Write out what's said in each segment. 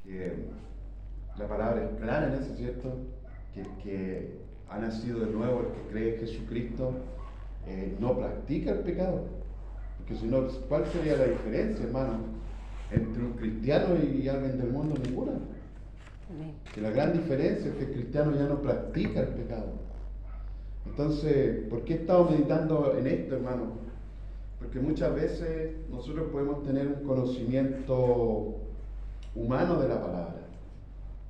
que la palabra es clara en eso, ¿cierto? Que el que ha nacido de nuevo, el que cree en Jesucristo, no practica el pecado. Porque si no, ¿cuál sería la diferencia, hermano, entre un cristiano y alguien del mundo? Ninguna. Que la gran diferencia es que el cristiano ya no practica el pecado. Entonces, ¿por qué estamos meditando en esto, hermano? Porque muchas veces nosotros podemos tener un conocimiento humano de la palabra,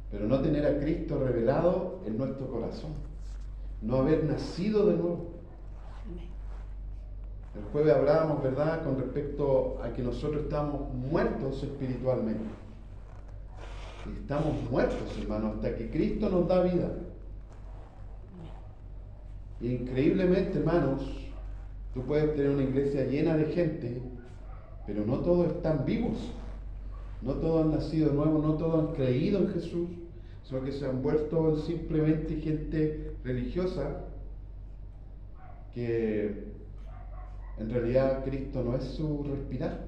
pero no tener a Cristo revelado en nuestro corazón, no haber nacido de nuevo. El jueves hablábamos, ¿verdad?, con respecto a que nosotros estamos muertos espiritualmente. Y estamos muertos, hermano, hasta que Cristo nos da vida. Y increíblemente, hermanos, tú puedes tener una iglesia llena de gente, pero no todos están vivos. No todos han nacido de nuevo, no todos han creído en Jesús, sino que se han vuelto simplemente gente religiosa, que en realidad Cristo no es su respirar.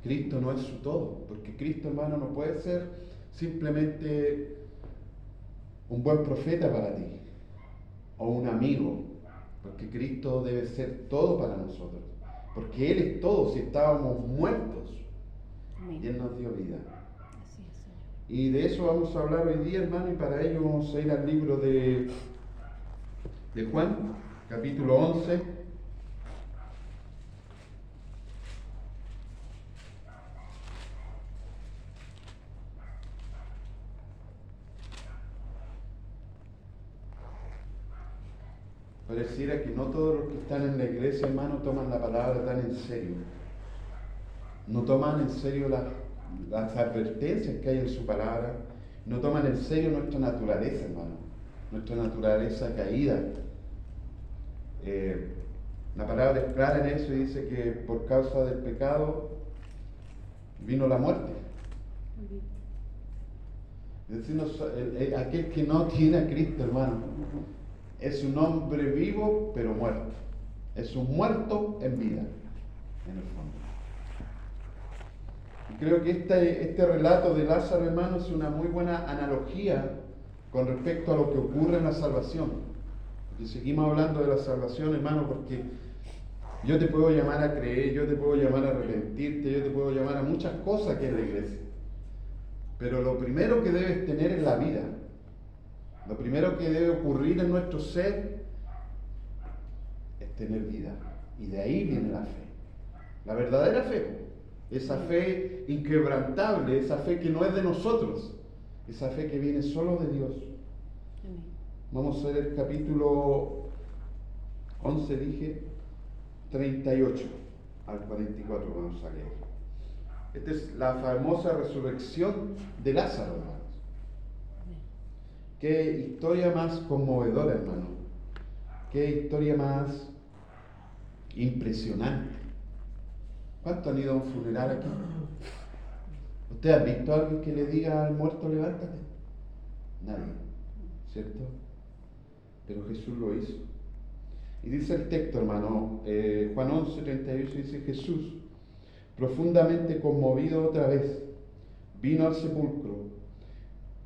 Cristo no es su todo, porque Cristo, hermano, no puede ser simplemente un buen profeta para ti, o un amigo, porque Cristo debe ser todo para nosotros, porque Él es todo. Si estábamos muertos, y Él nos dio vida. Así es, Señor. Y de eso vamos a hablar hoy día, hermano, y para ello vamos a ir al libro de Juan, capítulo 11. Pareciera que no todos los que están en la iglesia, hermano, toman la palabra tan en serio. No toman en serio las advertencias que hay en su palabra. No toman en serio nuestra naturaleza, hermano. Nuestra naturaleza caída. La palabra es clara en eso y dice que por causa del pecado vino la muerte. Es decir, aquel que no tiene a Cristo, hermano, es un hombre vivo pero muerto. Es un muerto en vida, en el fondo. Y creo que este relato de Lázaro, hermano, es una muy buena analogía con respecto a lo que ocurre en la salvación. Porque seguimos hablando de la salvación, hermano, porque yo te puedo llamar a creer, yo te puedo llamar a arrepentirte, yo te puedo llamar a muchas cosas que es la iglesia. Pero lo primero que debes tener es la vida. Lo primero que debe ocurrir en nuestro ser es tener vida. Y de ahí viene la fe. La verdadera fe. Esa fe inquebrantable, esa fe que no es de nosotros. Esa fe que viene solo de Dios. Vamos a ver el capítulo 11, dije, 38 al 44, vamos a leer. Esta es la famosa resurrección de Lázaro, hermanos. Qué historia más conmovedora, hermano. Qué historia más impresionante. ¿Cuántos han ido a un funeral aquí? ¿Usted ha visto a alguien que le diga al muerto levántate? Nadie, ¿cierto? Pero Jesús lo hizo. Y dice el texto, hermano, Juan 11, 38, dice: Jesús, profundamente conmovido otra vez, vino al sepulcro.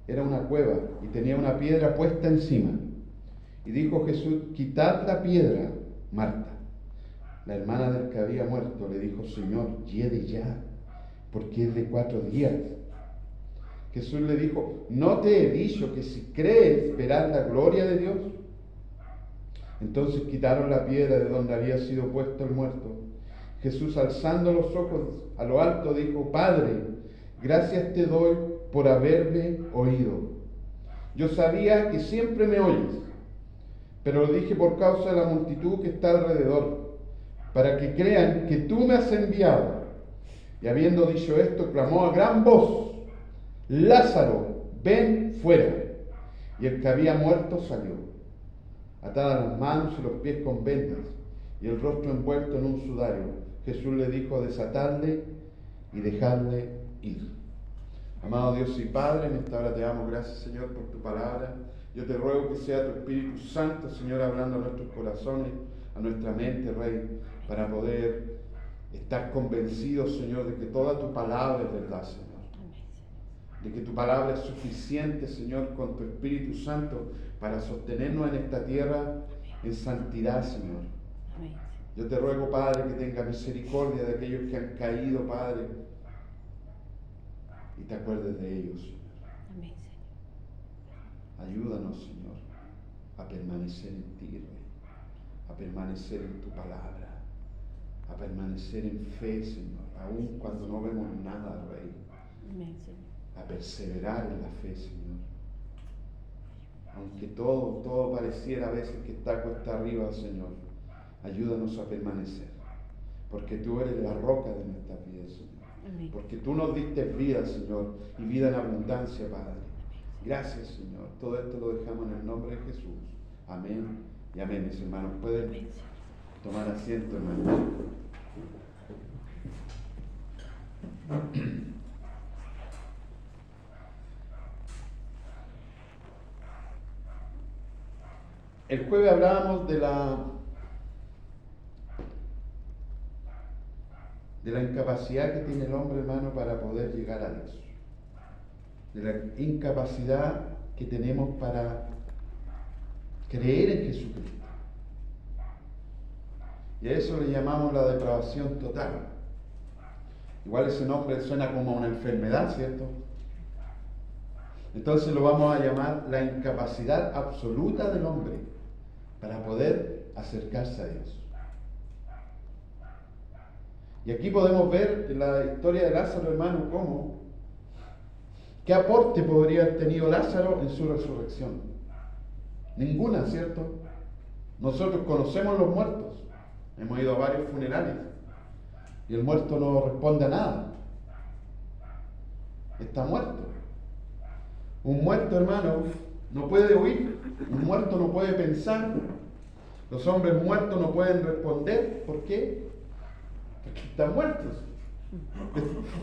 Era una cueva y tenía una piedra puesta encima. Y dijo Jesús: quitad la piedra. Marta, la hermana del que había muerto, le dijo: Señor, hiede ya, porque es de 4 días. Jesús le dijo: ¿no te he dicho que si crees verás la gloria de Dios? Entonces quitaron la piedra de donde había sido puesto el muerto. Jesús, alzando los ojos a lo alto, dijo: Padre, gracias te doy por haberme oído. Yo sabía que siempre me oyes, pero lo dije por causa de la multitud que está alrededor, para que crean que tú me has enviado. Y habiendo dicho esto, clamó a gran voz: Lázaro, ven fuera. Y el que había muerto salió, atadas las manos y los pies con vendas, y el rostro envuelto en un sudario. Jesús le dijo: desatadle y dejadle ir. Amado Dios y Padre, en esta hora te damos gracias, Señor, por tu palabra. Yo te ruego que sea tu Espíritu Santo, Señor, hablando a nuestros corazones, a nuestra mente, Rey, para poder estar convencidos, Señor, de que toda tu palabra es verdad, Señor. de que tu palabra es suficiente, Señor, con tu Espíritu Santo para sostenernos en esta tierra en santidad, Señor. Amén. Yo te ruego, Padre, que tenga misericordia de aquellos que han caído, Padre, y te acuerdes de ellos, Señor. Amén, Señor. Ayúdanos, Señor, a permanecer en ti, Rey, a permanecer en tu palabra, a permanecer en fe, Señor, aun cuando no vemos nada, Rey, Amén, Señor. a perseverar en la fe, Señor. Aunque todo pareciera a veces que está cuesta arriba, Señor, ayúdanos a permanecer, porque tú eres la roca de nuestras vidas, Señor. Amén. Porque tú nos diste vida, Señor, y vida en abundancia, Padre. Gracias, Señor. Todo esto lo dejamos en el nombre de Jesús. Amén y amén, mis hermanos. Pueden Amén, Señor. tomar asiento, hermanos. El jueves hablábamos de la incapacidad que tiene el hombre, hermano, para poder llegar a Dios. De la incapacidad que tenemos para creer en Jesucristo. Y a eso le llamamos la depravación total. Igual ese nombre suena como una enfermedad, ¿cierto? Entonces lo vamos a llamar la incapacidad absoluta del hombre para poder acercarse a Dios. Y aquí podemos ver en la historia de Lázaro, hermano, qué aporte podría haber tenido Lázaro en su resurrección. Ninguna, ¿cierto? Nosotros conocemos los muertos. Hemos ido a varios funerales y el muerto no responde a nada. Está muerto. Un muerto, hermano, no puede oír. Un muerto no puede pensar. Los hombres muertos no pueden responder. ¿Por qué? Porque están muertos.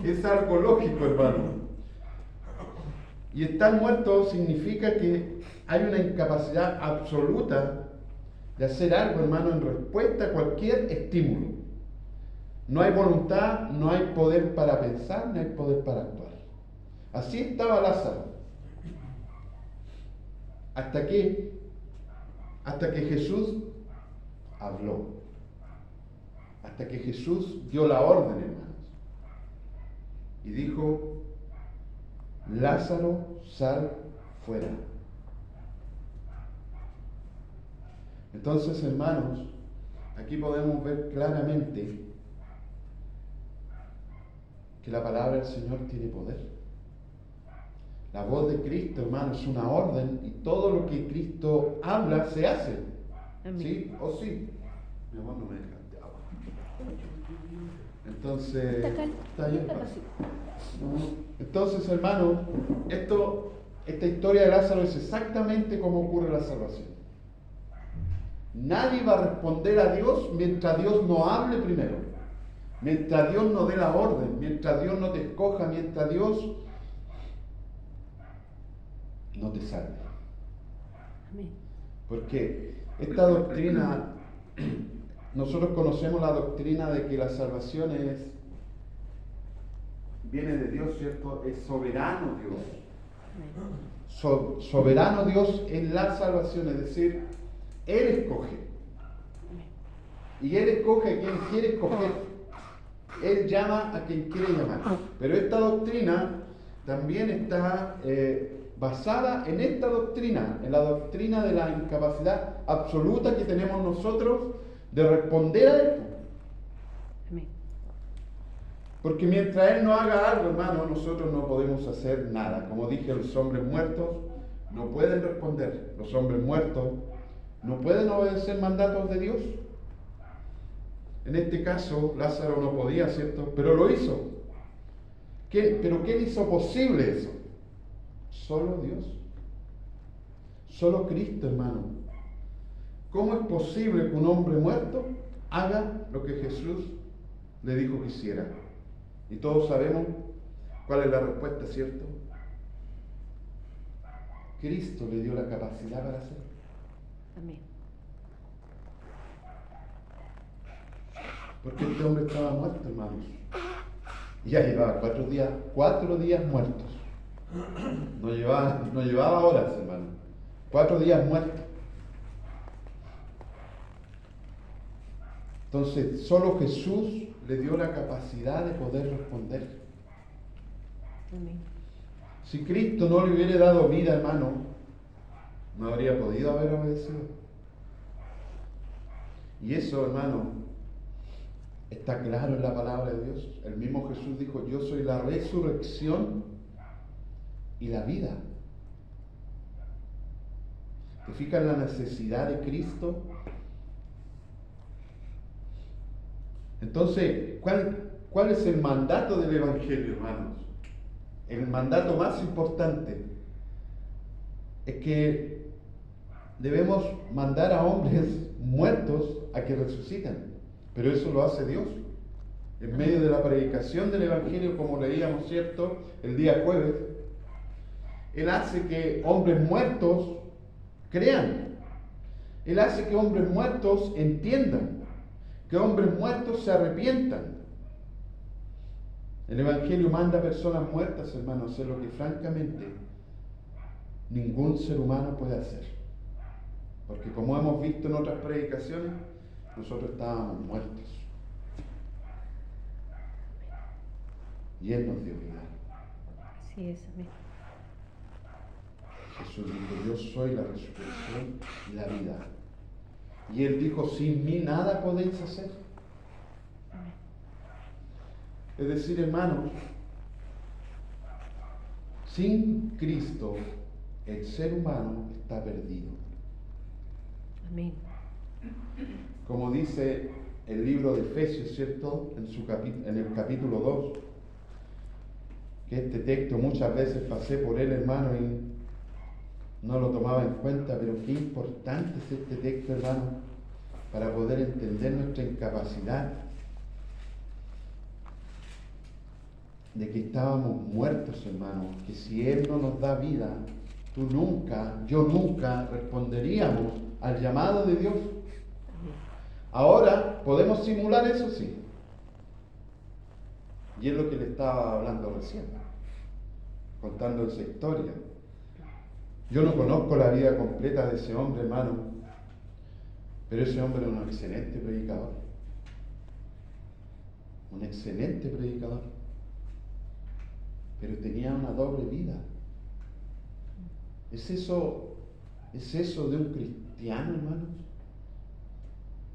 Es algo lógico, hermano. Y estar muerto significa que hay una incapacidad absoluta de hacer algo, hermano, en respuesta a cualquier estímulo. No hay voluntad, no hay poder para pensar, no hay poder para actuar. Así estaba Lázaro. Hasta que Jesús habló. Hasta que Jesús dio la orden, hermanos. Y dijo: Lázaro, sal fuera. Entonces, hermanos, aquí podemos ver claramente que la palabra del Señor tiene poder. La voz de Cristo, hermanos, es una orden y todo lo que Cristo habla se hace. Amén. ¿Sí o sí? Mi amor, no me dejaste agua. Entonces, está bien. Entonces, hermanos, esta historia de Lázaro es exactamente como ocurre la salvación. Nadie va a responder a Dios mientras Dios no hable primero, mientras Dios no dé la orden, mientras Dios no te escoja, mientras Dios no te salve. Amén. Porque esta doctrina, nosotros conocemos la doctrina de que la salvación viene de Dios, ¿cierto? Es soberano Dios. Amén. Soberano Dios en la salvación, es decir, Él escoge. Y Él escoge a quien quiere escoger. Él llama a quien quiere llamar. Pero esta doctrina también está basada en esta doctrina, en la doctrina de la incapacidad absoluta que tenemos nosotros de responder a Él. Amén. Porque mientras Él no haga algo, hermano, nosotros no podemos hacer nada. Como dije, los hombres muertos no pueden responder. Los hombres muertos no pueden obedecer mandatos de Dios. En este caso, Lázaro no podía, ¿cierto? Pero lo hizo. ¿Pero quién hizo posible eso? Solo Dios. Solo Cristo, hermano. ¿Cómo es posible que un hombre muerto haga lo que Jesús le dijo que hiciera? Y todos sabemos cuál es la respuesta, ¿cierto? Cristo le dio la capacidad para hacerlo. Amén. Porque este hombre estaba muerto, hermanos. Y ya llevaba 4 días muertos. No llevaba horas, hermano. 4 días muerto. Entonces, solo Jesús le dio la capacidad de poder responder. Amén. Si Cristo no le hubiera dado vida, hermano, no habría podido haber obedecido. Y eso, hermano, está claro en la palabra de Dios. El mismo Jesús dijo: yo soy la resurrección y la vida. ¿Te fijas en la necesidad de Cristo? Entonces, ¿cuál es el mandato del Evangelio, hermanos? El mandato más importante es que debemos mandar a hombres muertos a que resuciten. Pero eso lo hace Dios. En medio de la predicación del Evangelio, como leíamos, ¿cierto?, el día jueves, Él hace que hombres muertos crean. Él hace que hombres muertos entiendan. Que hombres muertos se arrepientan. El Evangelio manda a personas muertas, hermanos, a hacer lo que francamente ningún ser humano puede hacer. Porque como hemos visto en otras predicaciones, nosotros estábamos muertos. Y Él nos dio vida. Así es, amén. Jesús dijo: yo soy la resurrección y la vida. Y Él dijo: sin mí nada podéis hacer. Amén. Es decir, hermanos, sin Cristo el ser humano está perdido. Amén. Como dice el libro de Efesios, ¿cierto?, en el capítulo 2, que este texto muchas veces pasé por él, hermano, y no lo tomaba en cuenta, pero qué importante es este texto, hermano, para poder entender nuestra incapacidad de que estábamos muertos, hermano, que si Él no nos da vida, yo nunca responderíamos al llamado de Dios. Ahora podemos simular eso, sí. Y es lo que le estaba hablando recién, contando esa historia. Yo no conozco la vida completa de ese hombre, hermano, pero ese hombre era un excelente predicador. Un excelente predicador. Pero tenía una doble vida. ¿Es eso de un cristiano, hermanos?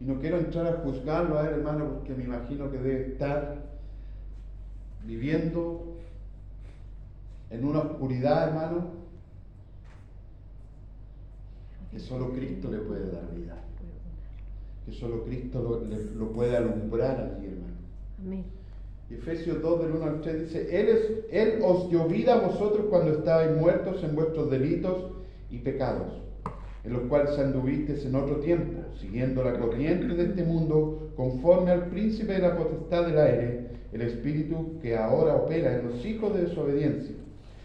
Y no quiero entrar a juzgarlo a él, hermano, porque me imagino que debe estar viviendo en una oscuridad, hermano, que solo Cristo le puede dar vida. Que solo Cristo lo puede alumbrar allí, hermano. Amén. Efesios 2, del 1 al 3 dice: Él os dio vida a vosotros cuando estabais muertos en vuestros delitos y pecados, en los cuales anduvisteis en otro tiempo, siguiendo la corriente de este mundo, conforme al príncipe de la potestad del aire, el espíritu que ahora opera en los hijos de desobediencia,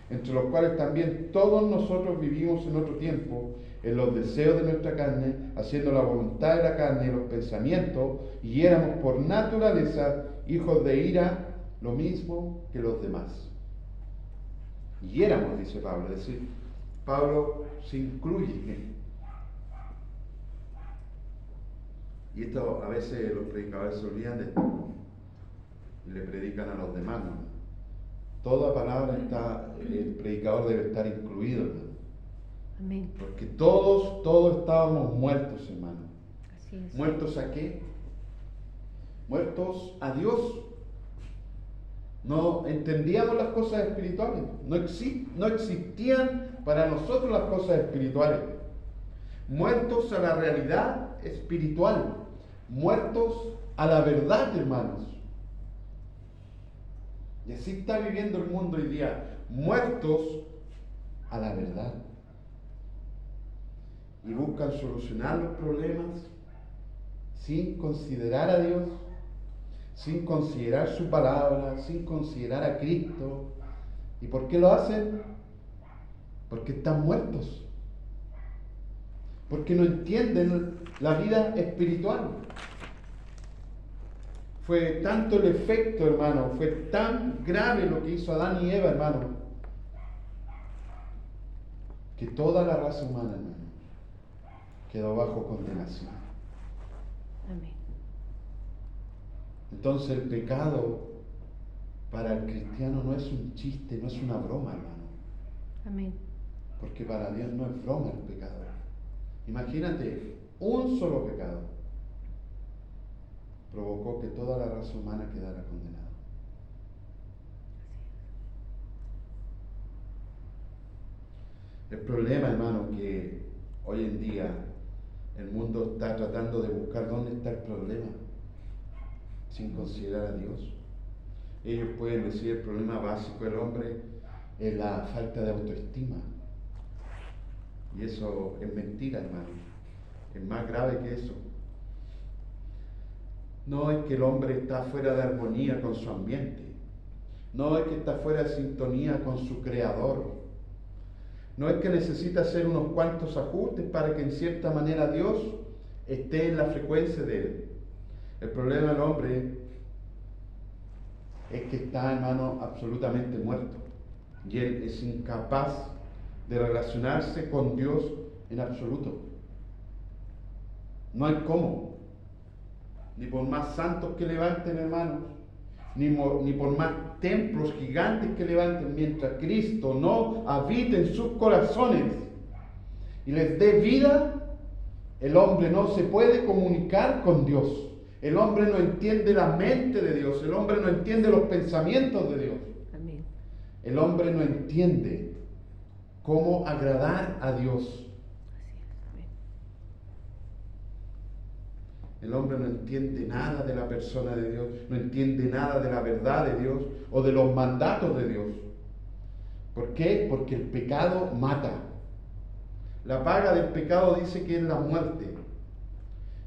entre los cuales también todos nosotros vivimos en otro tiempo, en los deseos de nuestra carne, haciendo la voluntad de la carne y los pensamientos, y éramos por naturaleza hijos de ira, lo mismo que los demás. Y éramos, dice Pablo, es decir, Pablo se incluye. Y esto a veces los predicadores se olvidan de esto y le predican a los demás, ¿no? Toda palabra el predicador debe estar incluido, hermano. Amén. Porque todos estábamos muertos, hermano. Así es. ¿Muertos a qué? Muertos a Dios. No entendíamos las cosas espirituales. No existían para nosotros las cosas espirituales. Muertos a la realidad espiritual. Muertos a la verdad, hermanos. Y así está viviendo el mundo hoy día. Muertos a la verdad. Y buscan solucionar los problemas sin considerar a Dios, sin considerar su palabra, sin considerar a Cristo. ¿Y por qué lo hacen? Porque están muertos. Porque no entienden la vida espiritual. Fue tanto el efecto, hermano, fue tan grave lo que hizo Adán y Eva, hermano, que toda la raza humana, hermano, quedó bajo condenación. Amén. Entonces el pecado para el cristiano no es un chiste, no es una broma, hermano. Amén. Porque para Dios no es broma el pecado. Imagínate, un solo pecado provocó que toda la raza humana quedara condenada. El problema, hermano, que hoy en día el mundo está tratando de buscar dónde está el problema, sin considerar a Dios. Ellos pueden decir el problema básico del hombre es la falta de autoestima. Y eso es mentira, hermano. Es más grave que eso. No es que el hombre está fuera de armonía con su ambiente. No es que está fuera de sintonía con su creador. No es que necesita hacer unos cuantos ajustes para que en cierta manera Dios esté en la frecuencia de él. El problema del hombre es que está, hermano, absolutamente muerto. Y él es incapaz de relacionarse con Dios en absoluto. No hay cómo. Ni por más santos que levanten, hermanos, ni por más templos gigantes que levanten, mientras Cristo no habite en sus corazones y les dé vida, el hombre no se puede comunicar con Dios. El hombre no entiende la mente de Dios. El hombre no entiende los pensamientos de Dios. Amén. El hombre no entiende cómo agradar a Dios. Así es. Amén. El hombre no entiende nada de la persona de Dios, no entiende nada de la verdad de Dios o de los mandatos de Dios. ¿Por qué? Porque el pecado mata. La paga del pecado dice que es la muerte.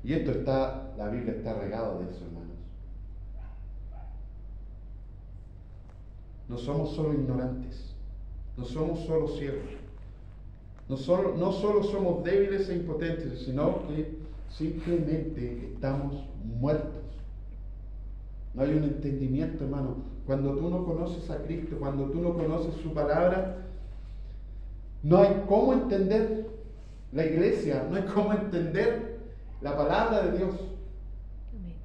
Y esto está, la Biblia está regada de eso, hermanos. No somos solo ignorantes, no somos solo ciegos, no solo somos débiles e impotentes, sino que simplemente estamos muertos. No hay un entendimiento, hermano. Cuando tú no conoces a Cristo, cuando tú no conoces su palabra, no hay cómo entender la iglesia, no hay cómo entender la palabra de Dios. Amén.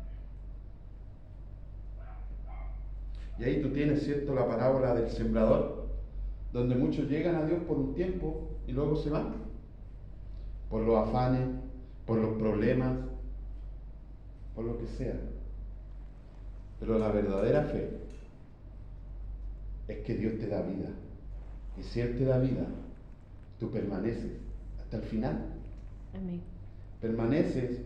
Y ahí tú tienes, ¿cierto?, la parábola del sembrador, donde muchos llegan a Dios por un tiempo y luego se van, por los afanes, por los problemas, por lo que sea. Pero la verdadera fe es que Dios te da vida. Y si Él te da vida, tú permaneces hasta el final. Amén. Permaneces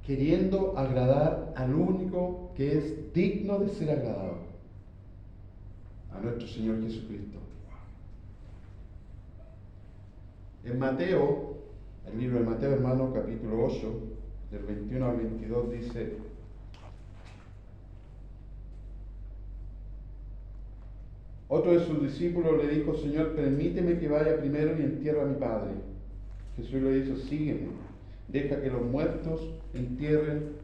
queriendo agradar al único que es digno de ser agradado, a nuestro Señor Jesucristo. En Mateo, el libro de Mateo, hermano, capítulo 8, del 21 al 22, dice: otro de sus discípulos le dijo: Señor, permíteme que vaya primero y entierre a mi padre. Jesús le dijo: sígueme, deja que los muertos entierren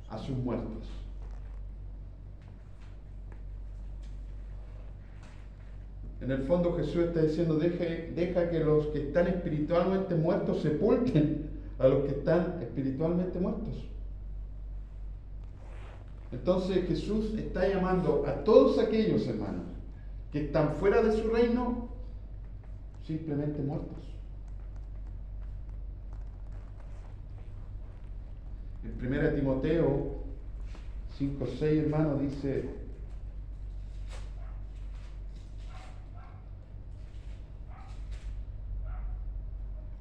a sus muertos. En el fondo Jesús está diciendo: deja que los que están espiritualmente muertos sepulten a los que están espiritualmente muertos. Entonces Jesús está llamando a todos aquellos, hermanos, que están fuera de su reino, simplemente muertos. En 1 Timoteo 5:6, hermano, dice: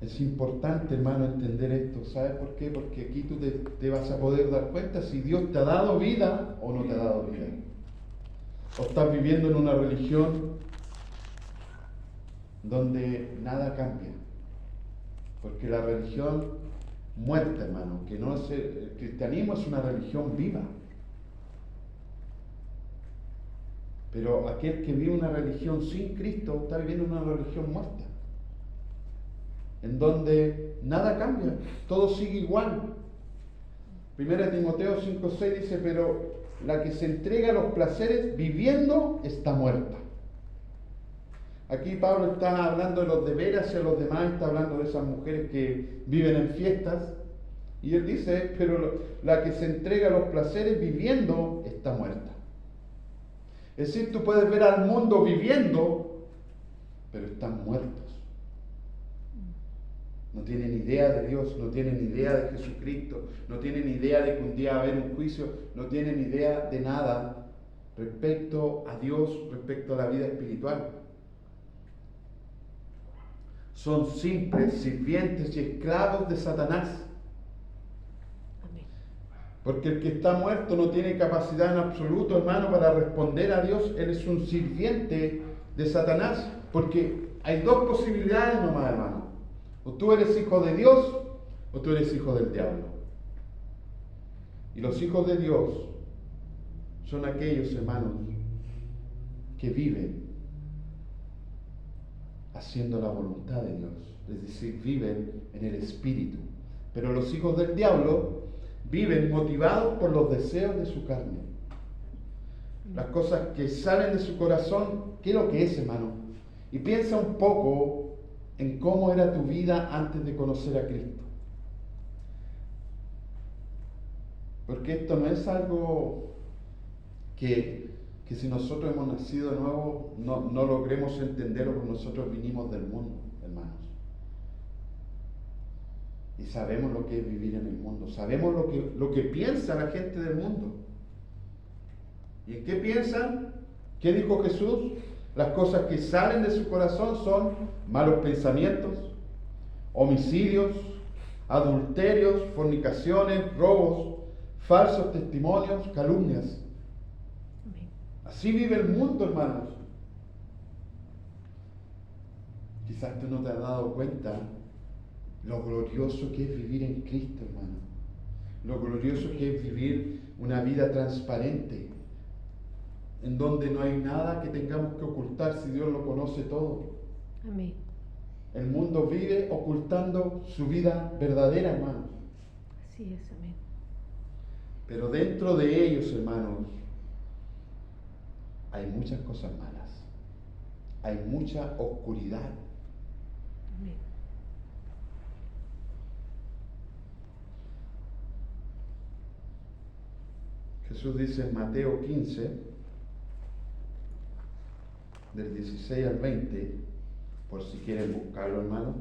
es importante, hermano, entender esto. ¿Sabes por qué? Porque aquí tú te vas a poder dar cuenta si Dios te ha dado vida o no te ha dado vida. O estás viviendo en una religión donde nada cambia. Porque la religión muerta, hermano, que no es el cristianismo es una religión viva. Pero aquel que vive una religión sin Cristo está viviendo una religión muerta, en donde nada cambia, todo sigue igual. 1 Timoteo 5:6 dice: pero la que se entrega a los placeres viviendo está muerta. Aquí Pablo está hablando de los deberes hacia los demás, está hablando de esas mujeres que viven en fiestas. Y él dice, pero la que se entrega a los placeres viviendo está muerta. Es decir, tú puedes ver al mundo viviendo, pero están muertos. No tienen idea de Dios, no tienen idea de Jesucristo, no tienen idea de que un día va a haber un juicio, no tienen idea de nada respecto a Dios, respecto a la vida espiritual. Son simples sirvientes y esclavos de Satanás. Amén. Porque el que está muerto no tiene capacidad en absoluto, hermano, para responder a Dios. Él es un sirviente de Satanás. Porque hay dos posibilidades nomás, hermano. O tú eres hijo de Dios o tú eres hijo del diablo. Y los hijos de Dios son aquellos, hermanos, que viven haciendo la voluntad de Dios. Es decir, viven en el Espíritu. Pero los hijos del diablo viven motivados por los deseos de su carne. Las cosas que salen de su corazón, ¿qué es lo que es, hermano? Y piensa un poco en cómo era tu vida antes de conocer a Cristo. Porque esto no es algo que si nosotros hemos nacido de nuevo no logremos entenderlo, porque nosotros vinimos del mundo, hermanos. Y sabemos lo que es vivir en el mundo. Sabemos lo que piensa la gente del mundo. ¿Y en qué piensan? ¿Qué dijo Jesús? Las cosas que salen de su corazón son malos pensamientos, homicidios, adulterios, fornicaciones, robos, falsos testimonios, calumnias. Amén. Así vive el mundo, hermanos. Quizás tú no te has dado cuenta lo glorioso que es vivir en Cristo, hermano. Lo glorioso que es vivir una vida transparente, en donde no hay nada que tengamos que ocultar si Dios lo conoce todo. Amén. El mundo vive ocultando su vida verdadera, hermanos. Así es, amén. Pero dentro de ellos, hermanos, hay muchas cosas malas. Hay mucha oscuridad. Amén. Jesús dice en Mateo 15, del 16 al 20, por si quieren buscarlo, hermano.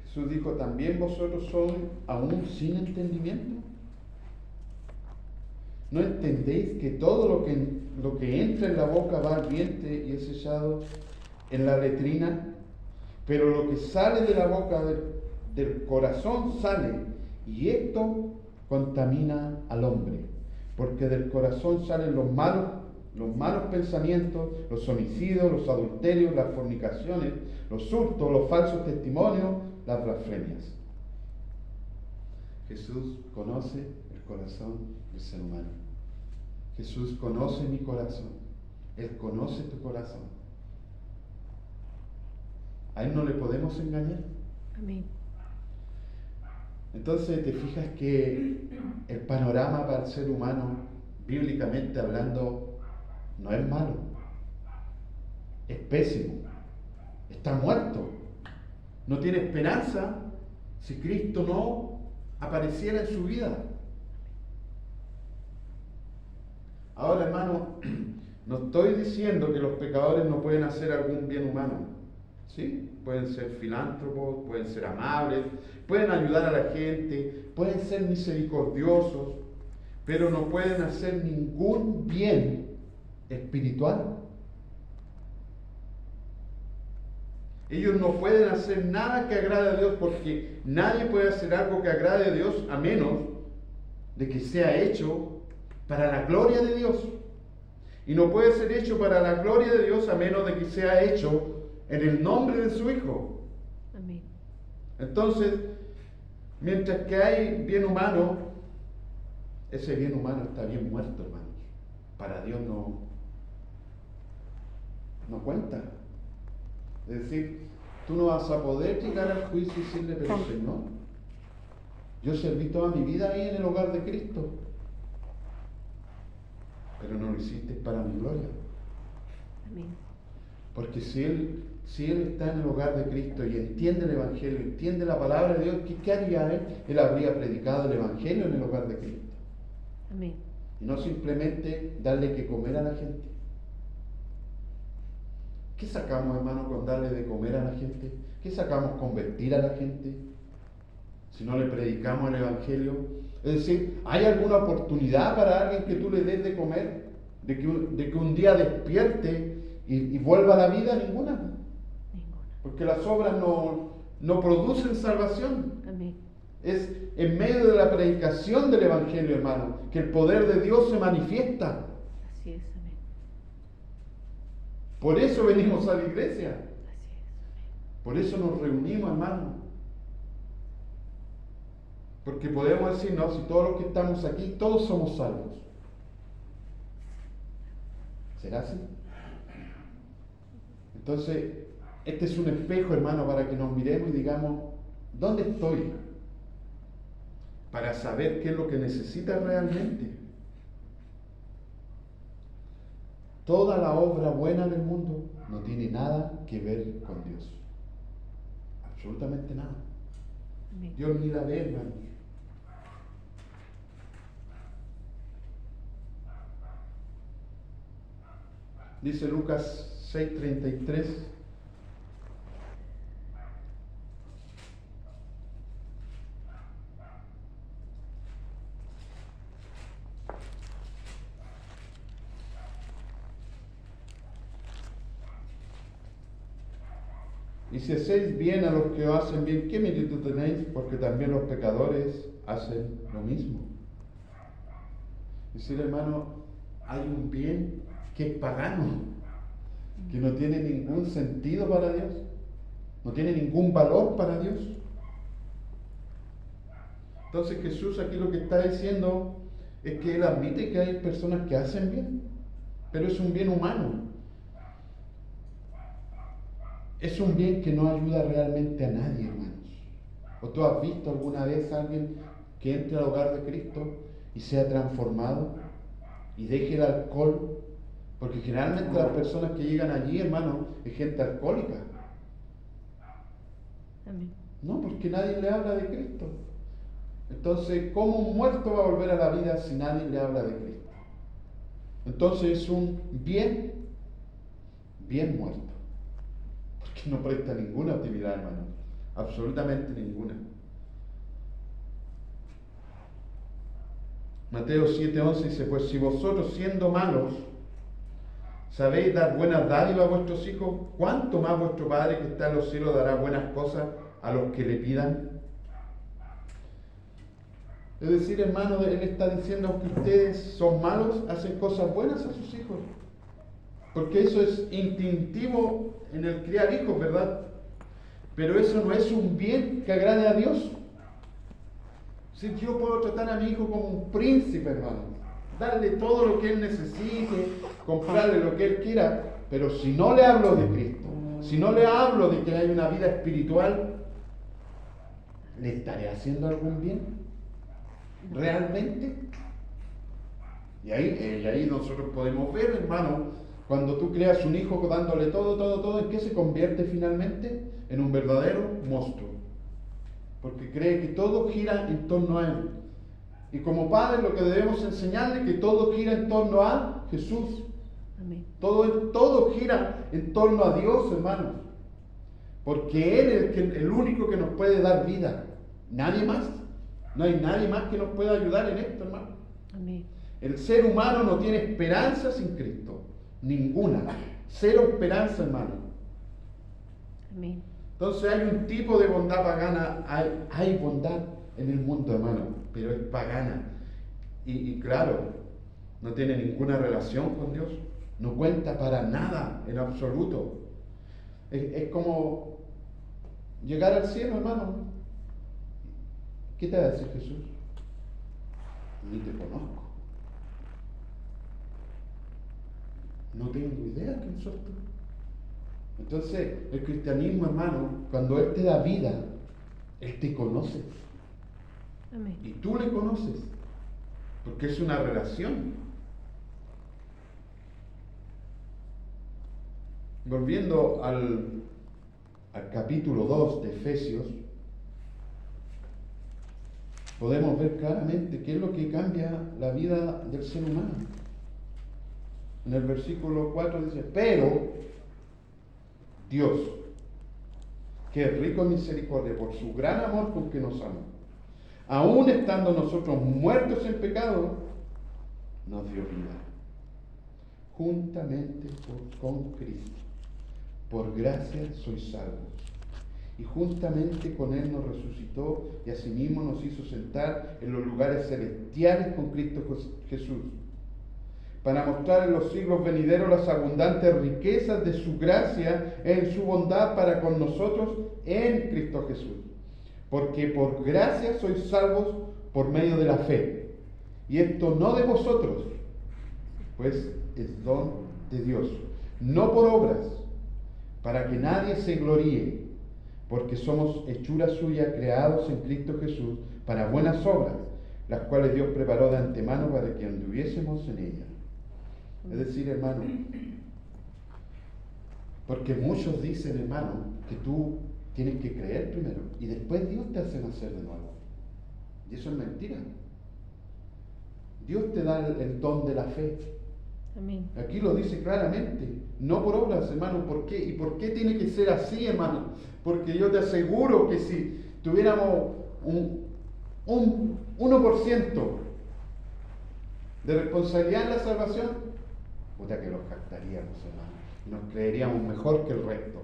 Jesús dijo, ¿también vosotros sois aún sin entendimiento? ¿No entendéis que todo lo que entra en la boca va al vientre y es echado en la letrina? Pero lo que sale de la boca del corazón sale, y esto contamina al hombre, porque del corazón salen los malos pensamientos, los homicidios, los adulterios, las fornicaciones, los hurtos, los falsos testimonios, las blasfemias. Jesús conoce el corazón del ser humano. Jesús conoce mi corazón. Él conoce tu corazón. A Él no le podemos engañar. Amén. Entonces te fijas que el panorama para el ser humano, bíblicamente hablando, no es malo, es pésimo, está muerto, no tiene esperanza si Cristo no apareciera en su vida. Ahora, hermano, no estoy diciendo que los pecadores no pueden hacer algún bien humano, ¿sí? Pueden ser filántropos, pueden ser amables, pueden ayudar a la gente, pueden ser misericordiosos, pero no pueden hacer ningún bien espiritual. Ellos no pueden hacer nada que agrade a Dios, porque nadie puede hacer algo que agrade a Dios a menos de que sea hecho para la gloria de Dios. Y no puede ser hecho para la gloria de Dios a menos de que sea hecho en el nombre de su Hijo. Amén. Entonces, mientras que hay bien humano, ese bien humano está bien muerto, hermanos. Para Dios no cuenta. Es decir, tú no vas a poder llegar al juicio y decirle, pero Señor, yo serví toda mi vida ahí en el hogar de Cristo, pero no lo hiciste para mi gloria. Amén. Porque si él está en el hogar de Cristo y entiende el Evangelio, entiende la palabra de Dios, ¿qué haría él? Él habría predicado el Evangelio en el hogar de Cristo. Amén. Y no simplemente darle que comer a la gente. ¿Qué sacamos, hermano, con darle de comer a la gente? ¿Qué sacamos con vestir a la gente? Si no le predicamos el Evangelio. Es decir, ¿hay alguna oportunidad para alguien que tú le des de comer? De que un día despierte y vuelva a la vida? Ninguna. Ninguna. Porque las obras no producen salvación. Amén. Es en medio de la predicación del Evangelio, hermano, que el poder de Dios se manifiesta. Así es. Amén. Por eso venimos a la iglesia. Así es. Amén. Por eso nos reunimos, hermano. Porque podemos decir, no, si todos los que estamos aquí, todos somos salvos. ¿Será así? Entonces, este es un espejo, hermano, para que nos miremos y digamos, ¿dónde estoy? Para saber qué es lo que necesitas realmente. Toda la obra buena del mundo no tiene nada que ver con Dios. Absolutamente nada. Amén. Dios ni la ve, hermano. Dice Lucas 6:33. Y si hacéis bien a los que os hacen bien, ¿qué mérito tenéis? Porque también los pecadores hacen lo mismo. Es decir, hermano, hay un bien que es pagano, que no tiene ningún sentido para Dios, no tiene ningún valor para Dios. Entonces Jesús aquí lo que está diciendo es que Él admite que hay personas que hacen bien, pero es un bien humano. Es un bien que no ayuda realmente a nadie, hermanos. ¿O tú has visto alguna vez a alguien que entre al hogar de Cristo y sea transformado y deje el alcohol? Porque generalmente las personas que llegan allí, hermano, es gente alcohólica. Amén. No, porque nadie le habla de Cristo. Entonces, ¿cómo un muerto va a volver a la vida si nadie le habla de Cristo? Entonces es un bien muerto. Porque no presta ninguna utilidad, hermano. Absolutamente ninguna. Mateo 7:11 dice, pues si vosotros siendo malos sabéis dar buenas dádivas a vuestros hijos, ¿cuánto más vuestro Padre que está en los cielos dará buenas cosas a los que le pidan? Es decir, hermano, Él está diciendo que ustedes son malos, hacen cosas buenas a sus hijos. Porque eso es instintivo en el criar hijos, ¿verdad? Pero eso no es un bien que agrade a Dios. Si yo puedo tratar a mi hijo como un príncipe, hermano, darle todo lo que él necesite, comprarle lo que él quiera, pero si no le hablo de Cristo, si no le hablo de que hay una vida espiritual, ¿le estaré haciendo algún bien? ¿Realmente? Y ahí nosotros podemos ver, hermano, cuando tú creas un hijo dándole todo, ¿en qué se convierte finalmente? En un verdadero monstruo. Porque cree que todo gira en torno a él. Y como padres lo que debemos enseñarle es que todo gira en torno a Jesús. Amén. Todo gira en torno a Dios, hermanos. Porque Él es el único que nos puede dar vida. Nadie más. No hay nadie más que nos pueda ayudar en esto, hermano. Amén. El ser humano no tiene esperanza sin Cristo. Ninguna. Cero esperanza, hermano. Amén. Entonces hay un tipo de bondad pagana. Hay bondad en el mundo, hermano, pero es pagana. Y claro, no tiene ninguna relación con Dios. No cuenta para nada, en absoluto. Es como llegar al cielo, hermano. ¿Qué te va a decir Jesús? Ni te conozco. No tengo idea quién sos tú. Entonces, el cristianismo, hermano, cuando Él te da vida, Él te conoce. Amén. Y tú le conoces. Porque es una relación. volviendo al capítulo 2 de Efesios, podemos ver claramente qué es lo que cambia la vida del ser humano. En el versículo 4 dice, pero Dios, que es rico en misericordia, por su gran amor con que nos amó, aun estando nosotros muertos en pecado, nos dio vida, juntamente con Cristo. Por gracia sois salvos. Y juntamente con Él nos resucitó y asimismo nos hizo sentar en los lugares celestiales con Cristo Jesús, para mostrar en los siglos venideros las abundantes riquezas de su gracia en su bondad para con nosotros en Cristo Jesús. Porque por gracia sois salvos por medio de la fe. Y esto no de vosotros, pues es don de Dios, no por obras, para que nadie se gloríe, porque somos hechura suya, creados en Cristo Jesús para buenas obras, las cuales Dios preparó de antemano para que anduviésemos en ellas. Es decir, hermano, porque muchos dicen, hermano, que tú tienes que creer primero y después Dios te hace nacer de nuevo. Y eso es mentira. Dios te da el don de la fe. Amén. Aquí lo dice claramente, no por obras, hermano. ¿Por qué? ¿Y por qué tiene que ser así, hermano? Porque yo te aseguro que si tuviéramos un 1% de responsabilidad en la salvación, puta que nos jactaríamos, hermano, y nos creeríamos mejor que el resto.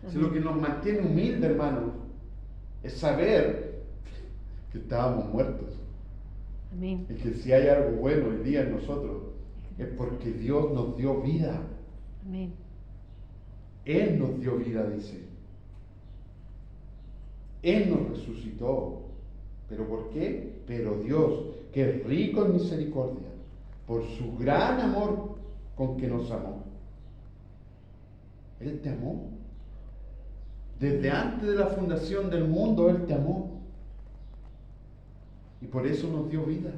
Si lo que nos mantiene humildes, hermano, es saber que estábamos muertos. Amén. Y que si hay algo bueno hoy día en nosotros, es porque Dios nos dio vida. Amén. Él nos dio vida, dice. Él nos resucitó. ¿Pero por qué? Pero Dios, que es rico en misericordia, por su gran amor con que nos amó. Él te amó. Desde antes de la fundación del mundo, Él te amó. Y por eso nos dio vida.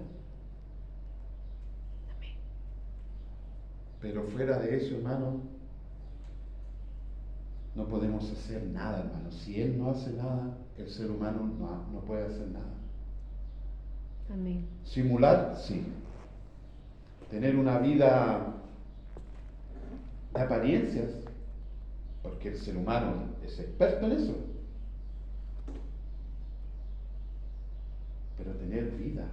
Pero fuera de eso, hermano, no podemos hacer nada, hermano. Si Él no hace nada, el ser humano no puede hacer nada. Amén. Simular, sí. Tener una vida de apariencias, porque el ser humano es experto en eso. Pero tener vida,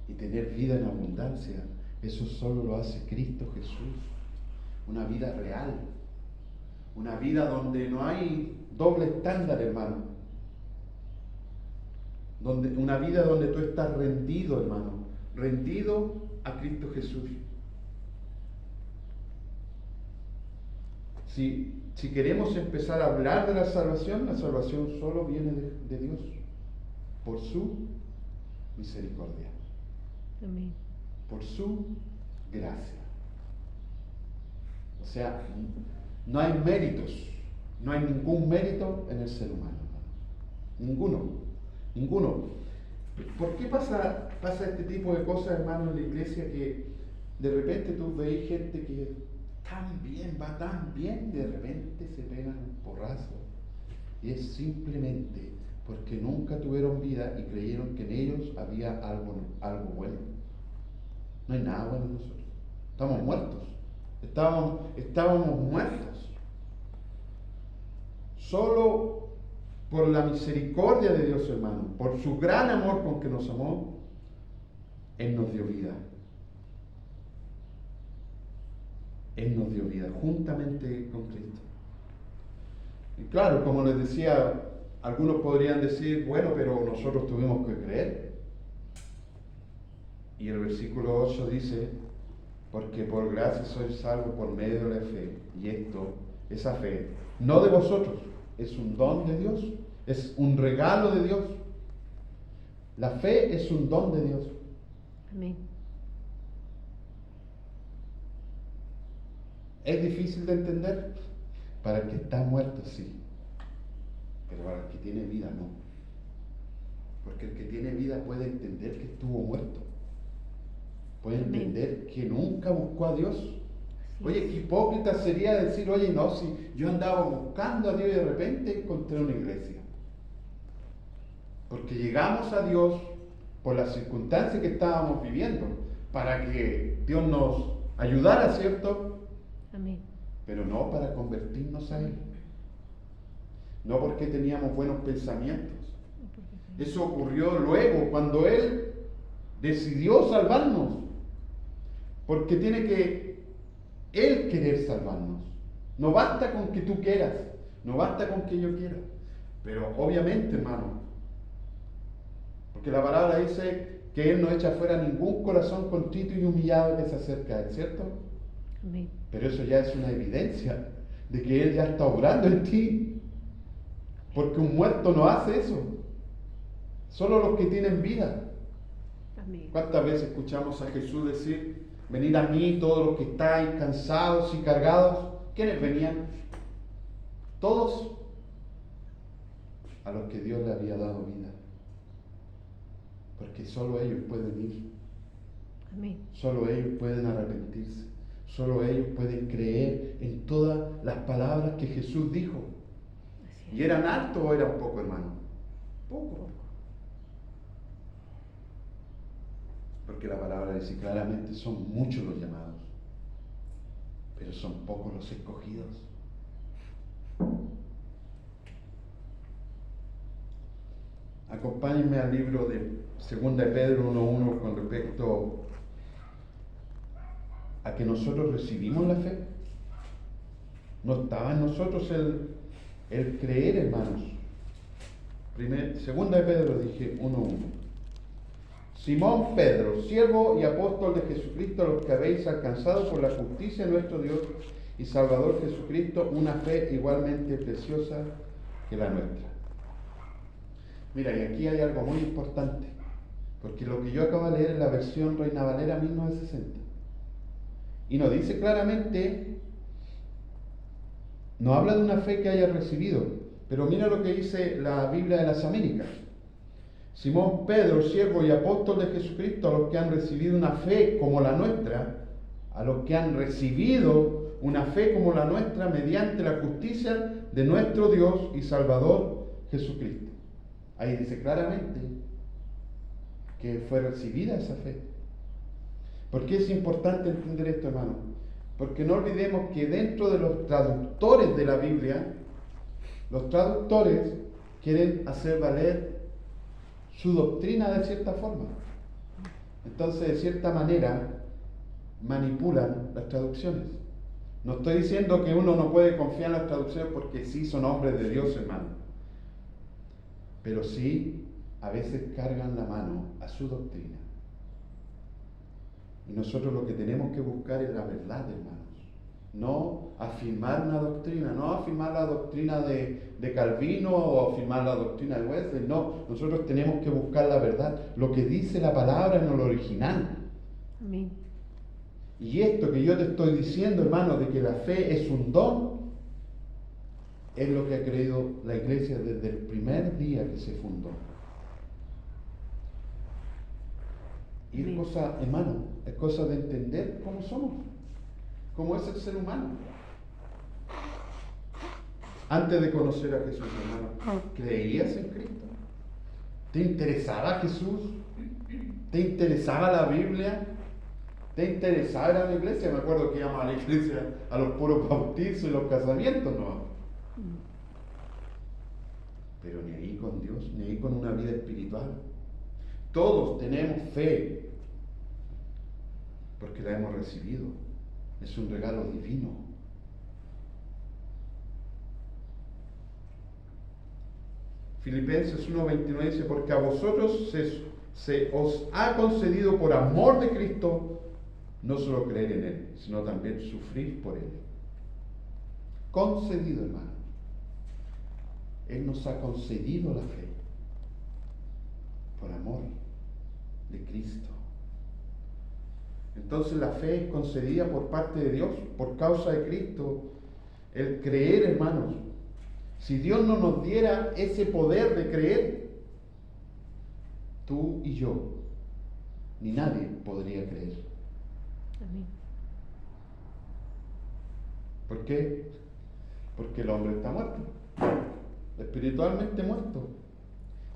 y tener vida en abundancia, eso solo lo hace Cristo Jesús. Una vida real. Una vida donde no hay doble estándar, hermano. Una vida donde tú estás rendido, hermano. Rendido a Cristo Jesús. Si queremos empezar a hablar de la salvación solo viene de Dios. Por su misericordia. Amén. Por su gracia. O sea, no hay méritos, no hay ningún mérito en el ser humano, hermano. Ninguno. ¿Por qué pasa este tipo de cosas, hermano, en la iglesia, que de repente tú veis gente que va tan bien, de repente se pegan un porrazo? Y es simplemente porque nunca tuvieron vida y creyeron que en ellos había algo bueno. No hay nada bueno en nosotros. Estamos muertos. Estábamos muertos. Solo por la misericordia de Dios, hermano, por su gran amor con que nos amó, Él nos dio vida. Él nos dio vida juntamente con Cristo. Y claro, como les decía, algunos podrían decir, bueno, pero nosotros tuvimos que creer. Y el versículo 8 dice, porque por gracia sois salvos por medio de la fe. Y esa fe, no de vosotros, es un don de Dios, es un regalo de Dios. La fe es un don de Dios. Amén. ¿Es difícil de entender? Para el que está muerto, sí. Pero para el que tiene vida, no. Porque el que tiene vida puede entender que estuvo muerto. Puede Amén. entender que nunca buscó a Dios. Oye, qué hipócrita sería decir, oye, no, si yo andaba buscando a Dios y de repente encontré una iglesia. Porque llegamos a Dios por las circunstancias que estábamos viviendo, para que Dios nos ayudara, ¿cierto? Amén. Pero no para convertirnos a Él. No porque teníamos buenos pensamientos. Eso ocurrió luego, cuando Él decidió salvarnos. Porque tiene que Él querer salvarnos. No basta con que tú quieras, no basta con que yo quiera. Pero obviamente, hermano, porque la palabra dice que Él no echa fuera ningún corazón contrito y humillado que se acerca a Él, ¿cierto? Amén. Pero eso ya es una evidencia de que Él ya está obrando en ti. Porque un muerto no hace eso. Solo los que tienen vida. Amén. ¿Cuántas veces escuchamos a Jesús decir, venid a mí todos los que estáis cansados y cargados? ¿Quiénes venían? Todos a los que Dios le había dado vida. Porque solo ellos pueden ir. Amén. Solo ellos pueden arrepentirse. Solo ellos pueden creer en todas las palabras que Jesús dijo. Así ¿Y es. eran hartos o eran poco, hermano? Poco. Porque la palabra dice claramente, son muchos los llamados, pero son pocos los escogidos. Acompáñenme al libro de 2 de Pedro 1:1 con respecto a que nosotros recibimos la fe. No estaba en nosotros el creer, hermanos. 2 de Pedro, dije 1:1. Simón Pedro, siervo y apóstol de Jesucristo, los que habéis alcanzado por la justicia de nuestro Dios y Salvador Jesucristo, una fe igualmente preciosa que la nuestra. Mira, y aquí hay algo muy importante, porque lo que yo acabo de leer es la versión Reina Valera 1960. Y nos dice claramente, no habla de una fe que haya recibido, pero mira lo que dice la Biblia de las Américas. Simón Pedro, siervo y apóstol de Jesucristo, a los que han recibido una fe como la nuestra, a los que han recibido una fe como la nuestra mediante la justicia de nuestro Dios y Salvador Jesucristo. Ahí dice claramente que fue recibida esa fe. ¿Por qué es importante entender esto, hermano? Porque no olvidemos que dentro de los traductores de la Biblia, los traductores quieren hacer valer su doctrina de cierta forma. Entonces, de cierta manera, manipulan las traducciones. No estoy diciendo que uno no puede confiar en las traducciones porque sí son hombres de Dios, hermano. Pero sí, a veces cargan la mano a su doctrina. Y nosotros lo que tenemos que buscar es la verdad, hermanos. No afirmar una doctrina, no afirmar la doctrina de Calvino o afirmar la doctrina de Wesley. No, nosotros tenemos que buscar la verdad, lo que dice la palabra en el original. Amén. Y esto que yo te estoy diciendo, hermano, de que la fe es un don, es lo que ha creído la iglesia desde el primer día que se fundó. Y es cosa, hermano, es cosa de entender cómo somos, cómo es el ser humano. Antes de conocer a Jesús, hermano, ¿creías en Cristo? ¿Te interesaba Jesús? ¿Te interesaba la Biblia? ¿Te interesaba ir a la iglesia? Me acuerdo que íbamos a la iglesia a los puros bautizos y los casamientos, ¿no? Pero ni ahí con Dios, ni ahí con una vida espiritual. Todos tenemos fe, porque la hemos recibido. Es un regalo divino. Filipenses 1:29 dice, porque a vosotros se os ha concedido por amor de Cristo, no solo creer en Él, sino también sufrir por Él. Concedido, hermano. Él nos ha concedido la fe por amor de Cristo. Entonces la fe es concedida por parte de Dios, por causa de Cristo. El creer, hermanos, si Dios no nos diera ese poder de creer, tú y yo, ni nadie podría creer. Amén. ¿Por qué? Porque el hombre está muerto, espiritualmente muerto.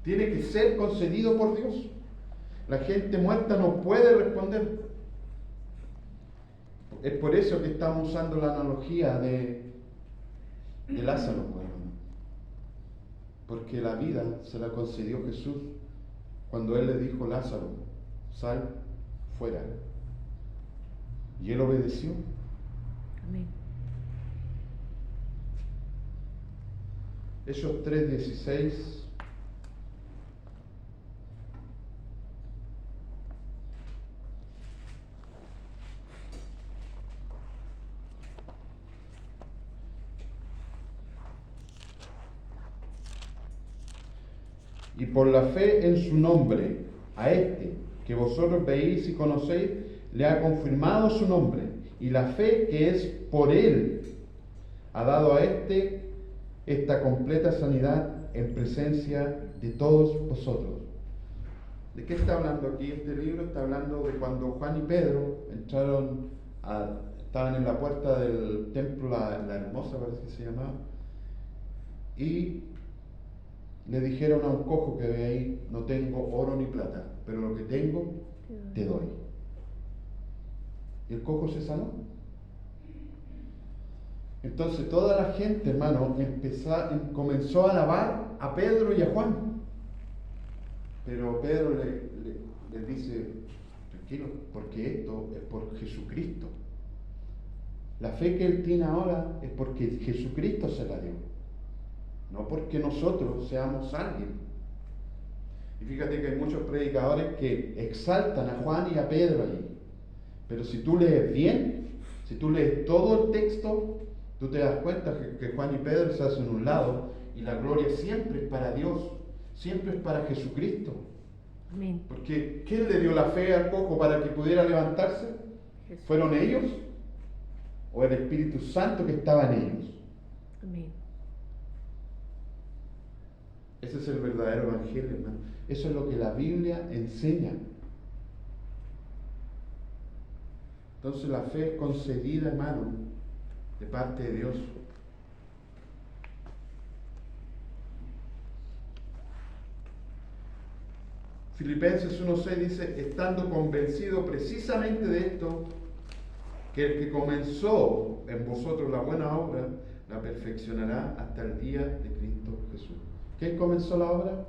Tiene que ser concedido por Dios. La gente muerta no puede responder. Es por eso que estamos usando la analogía de Lázaro, pues, hermano. Porque la vida se la concedió Jesús cuando Él le dijo: Lázaro, sal fuera. Y Él obedeció. Amén. Hechos 3:16. Y por la fe en su nombre, a este que vosotros veis y conocéis, le ha confirmado su nombre. Y la fe que es por él ha dado a este esta completa sanidad en presencia de todos vosotros. ¿De qué está hablando aquí este libro? Está hablando de cuando Juan y Pedro estaban en la puerta del templo, la Hermosa parece que se llamaba, y le dijeron a un cojo que ve ahí: no tengo oro ni plata, pero lo que tengo te doy. Y el cojo se sanó. Entonces toda la gente, hermano, comenzó a alabar a Pedro y a Juan. Pero Pedro les dice: tranquilo, porque esto es por Jesucristo. La fe que él tiene ahora es porque Jesucristo se la dio, no porque nosotros seamos alguien. Y fíjate que hay muchos predicadores que exaltan a Juan y a Pedro allí. Pero si tú lees bien, si tú lees todo el texto, tú te das cuenta que Juan y Pedro se hacen un lado y la gloria siempre es para Dios, siempre es para Jesucristo. Amén. Porque ¿quién le dio la fe al cojo para que pudiera levantarse? Jesús. ¿Fueron ellos? ¿O el Espíritu Santo que estaba en ellos? Amén. Ese es el verdadero evangelio, hermano. Eso es lo que la Biblia enseña. Entonces la fe es concedida, hermano, de parte de Dios. Filipenses 1:6 dice: estando convencido precisamente de esto, que el que comenzó en vosotros la buena obra, la perfeccionará hasta el día de Cristo Jesús. ¿Quién comenzó la obra?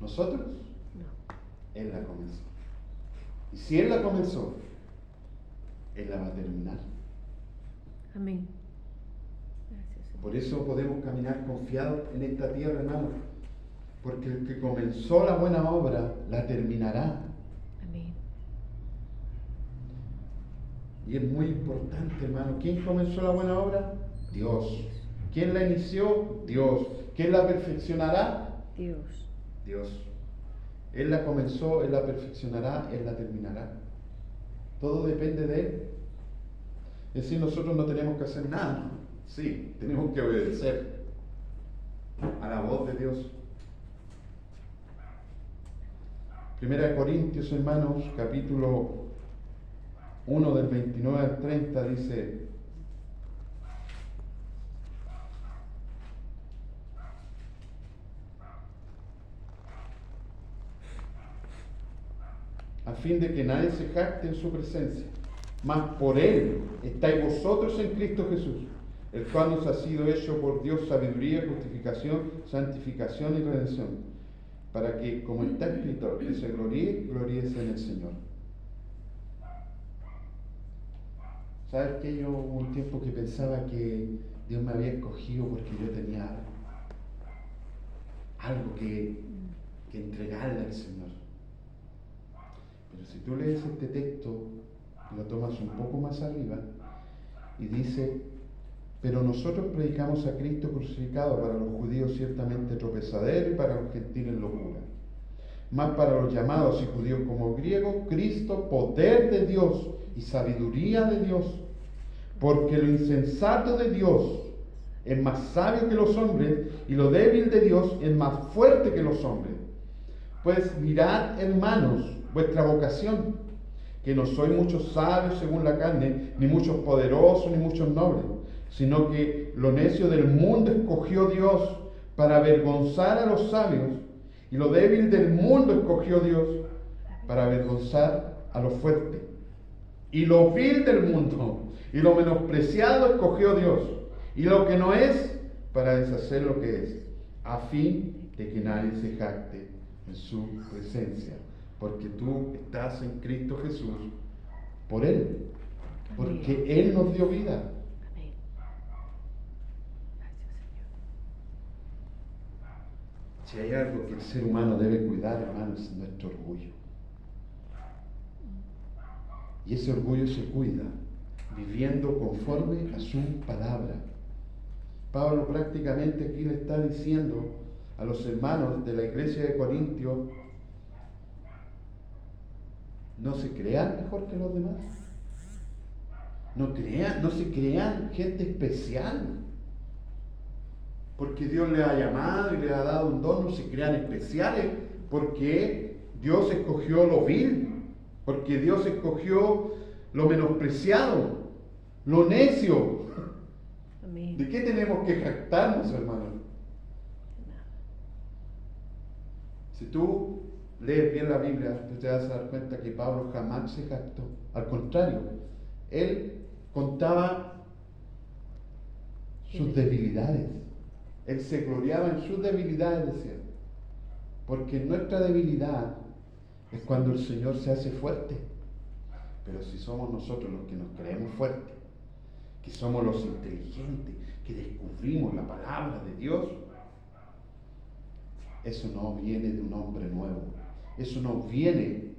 ¿Nosotros? No. Él la comenzó. Y si Él la comenzó, Él la va a terminar. Amén. Gracias, Señor. Por eso podemos caminar confiados en esta tierra, hermano. Porque el que comenzó la buena obra, la terminará. Amén. Y es muy importante, hermano. ¿Quién comenzó la buena obra? Dios. ¿Quién la inició? Dios. ¿Quién la perfeccionará? Dios. Dios. Él la comenzó, Él la perfeccionará, Él la terminará. Todo depende de Él. Es decir, nosotros no tenemos que hacer nada. Sí, tenemos que obedecer a la voz de Dios. 1 Corintios, hermanos, capítulo 1 del 29 al 30 dice: a fin de que nadie se jacte en su presencia, mas por Él estáis vosotros en Cristo Jesús, el cual nos ha sido hecho por Dios sabiduría, justificación, santificación y redención, para que, como está escrito, que se gloríese en el Señor. ¿Sabes qué? Yo hubo un tiempo que pensaba que Dios me había escogido porque yo tenía algo que entregarle al Señor. Pero si tú lees este texto, lo tomas un poco más arriba y dice: pero nosotros predicamos a Cristo crucificado, para los judíos ciertamente tropezadero y para los gentiles locura, mas para los llamados y judíos como griegos, Cristo poder de Dios y sabiduría de Dios, porque lo insensato de Dios es más sabio que los hombres, y lo débil de Dios es más fuerte que los hombres. Pues mirad, hermanos, vuestra vocación, que no sois muchos sabios según la carne, ni muchos poderosos, ni muchos nobles, sino que lo necio del mundo escogió Dios para avergonzar a los sabios, y lo débil del mundo escogió Dios para avergonzar a los fuertes. Y lo vil del mundo y lo menospreciado escogió Dios, y lo que no es, para deshacer lo que es, a fin de que nadie se jacte en su presencia. Porque tú estás en Cristo Jesús por Él, porque Él nos dio vida. Amén. Gracias, Señor. Si hay algo que el ser humano debe cuidar, hermanos, es nuestro orgullo. Y ese orgullo se cuida viviendo conforme a su palabra. Pablo prácticamente aquí le está diciendo a los hermanos de la iglesia de Corintios: no se crean mejor que los demás. No se crean gente especial. Porque Dios les ha llamado y les ha dado un don, no se crean especiales, porque Dios escogió lo vil, porque Dios escogió lo menospreciado, lo necio. Amén. ¿De qué tenemos que jactarnos, hermanos? Si tú lees bien la Biblia, te vas a dar cuenta que Pablo jamás se jactó. Al contrario, él contaba sus debilidades. Él se gloriaba en sus debilidades, decía. Porque nuestra debilidad es cuando el Señor se hace fuerte. Pero si somos nosotros los que nos creemos fuertes, que somos los inteligentes, que descubrimos la palabra de Dios, eso no viene de un hombre nuevo. Eso no viene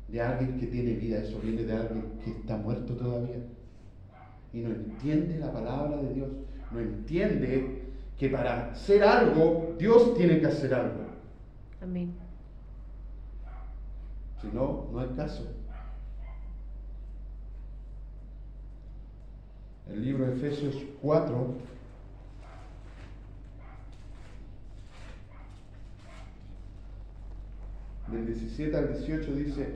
de alguien que tiene vida. Eso viene de alguien que está muerto todavía. Y no entiende la palabra de Dios. No entiende que para hacer algo, Dios tiene que hacer algo. Amén. Si no, no hay caso. El libro de Efesios 4, del 17 al 18 dice: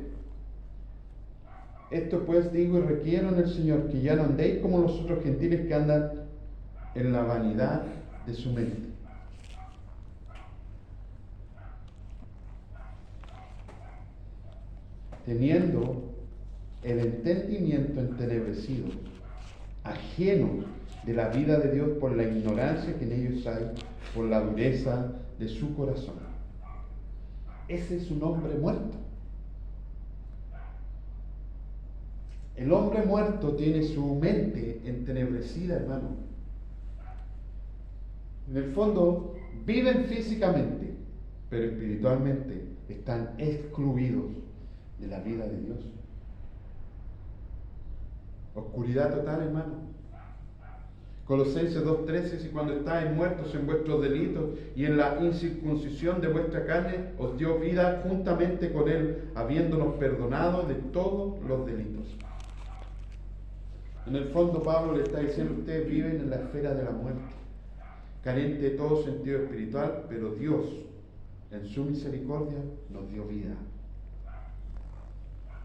esto pues digo y requiero en el Señor, que ya no andéis como los otros gentiles que andan en la vanidad de su mente. Teniendo el entendimiento entenebrecido, ajeno de la vida de Dios por la ignorancia que en ellos hay, por la dureza de su corazón. Ese es un hombre muerto. El hombre muerto tiene su mente entenebrecida, hermano. En el fondo, viven físicamente, pero espiritualmente están excluidos de la vida de Dios. Oscuridad total, hermano. Colosenses 2:13: si cuando estáis muertos en vuestros delitos y en la incircuncisión de vuestra carne, os dio vida juntamente con Él, habiéndonos perdonado de todos los delitos. En el fondo, Pablo le está diciendo: ustedes viven en la esfera de la muerte, carente de todo sentido espiritual, pero Dios, en su misericordia, nos dio vida.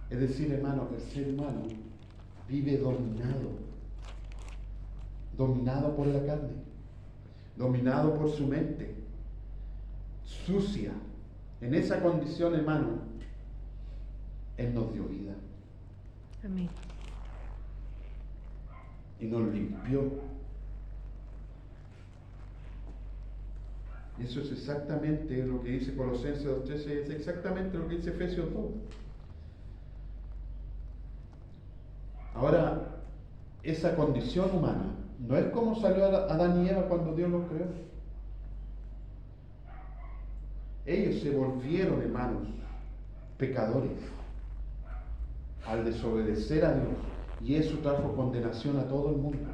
Es decir, hermano, el ser humano vive dominado por la carne, dominado por su mente, sucia. En esa condición, hermano, Él nos dio vida. Amén. Y nos limpió. Y eso es exactamente lo que dice Colosenses 2:13, es exactamente lo que dice Efesios 2. Ahora, esa condición humana no es como salió Adán y Eva cuando Dios los creó. Ellos se volvieron, hermanos, pecadores al desobedecer a Dios, y eso trajo condenación a todo el mundo.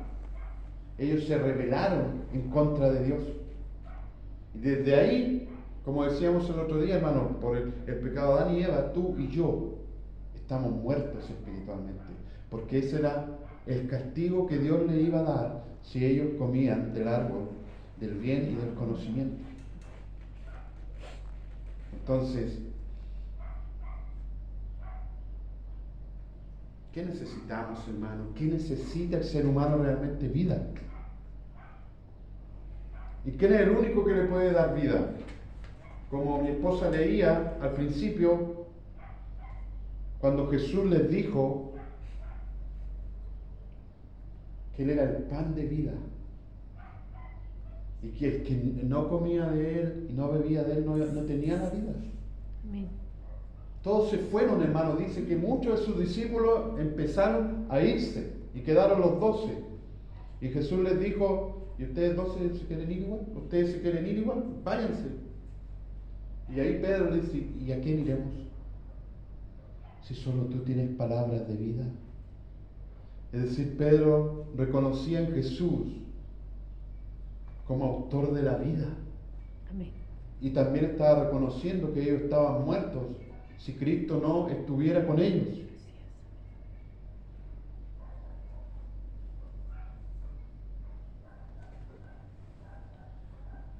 Ellos se rebelaron en contra de Dios. Y desde ahí, como decíamos el otro día, hermano, por el pecado de Adán y Eva, tú y yo estamos muertos espiritualmente, porque ese era el castigo que Dios le iba a dar si ellos comían del árbol del bien y del conocimiento. Entonces, ¿Qué necesitamos, hermano? ¿Qué necesita el ser humano realmente? Vida. ¿Y quién es el único que le puede dar vida? Como mi esposa leía al principio, cuando Jesús les dijo que Él era el pan de vida, y que el que no comía de Él y no bebía de Él no tenía la vida. Amén. Todos se fueron, hermano. Dice que muchos de sus discípulos empezaron a irse y quedaron los 12. Y Jesús les dijo: ¿y ustedes 12 se quieren ir igual? ¿Ustedes se quieren ir igual? Váyanse. Y ahí Pedro le dice: ¿y a quién iremos? Si solo tú tienes palabras de vida. Es decir, Pedro reconocía en Jesús como autor de la vida. Amén. Y también estaba reconociendo que ellos estaban muertos si Cristo no estuviera con ellos. Así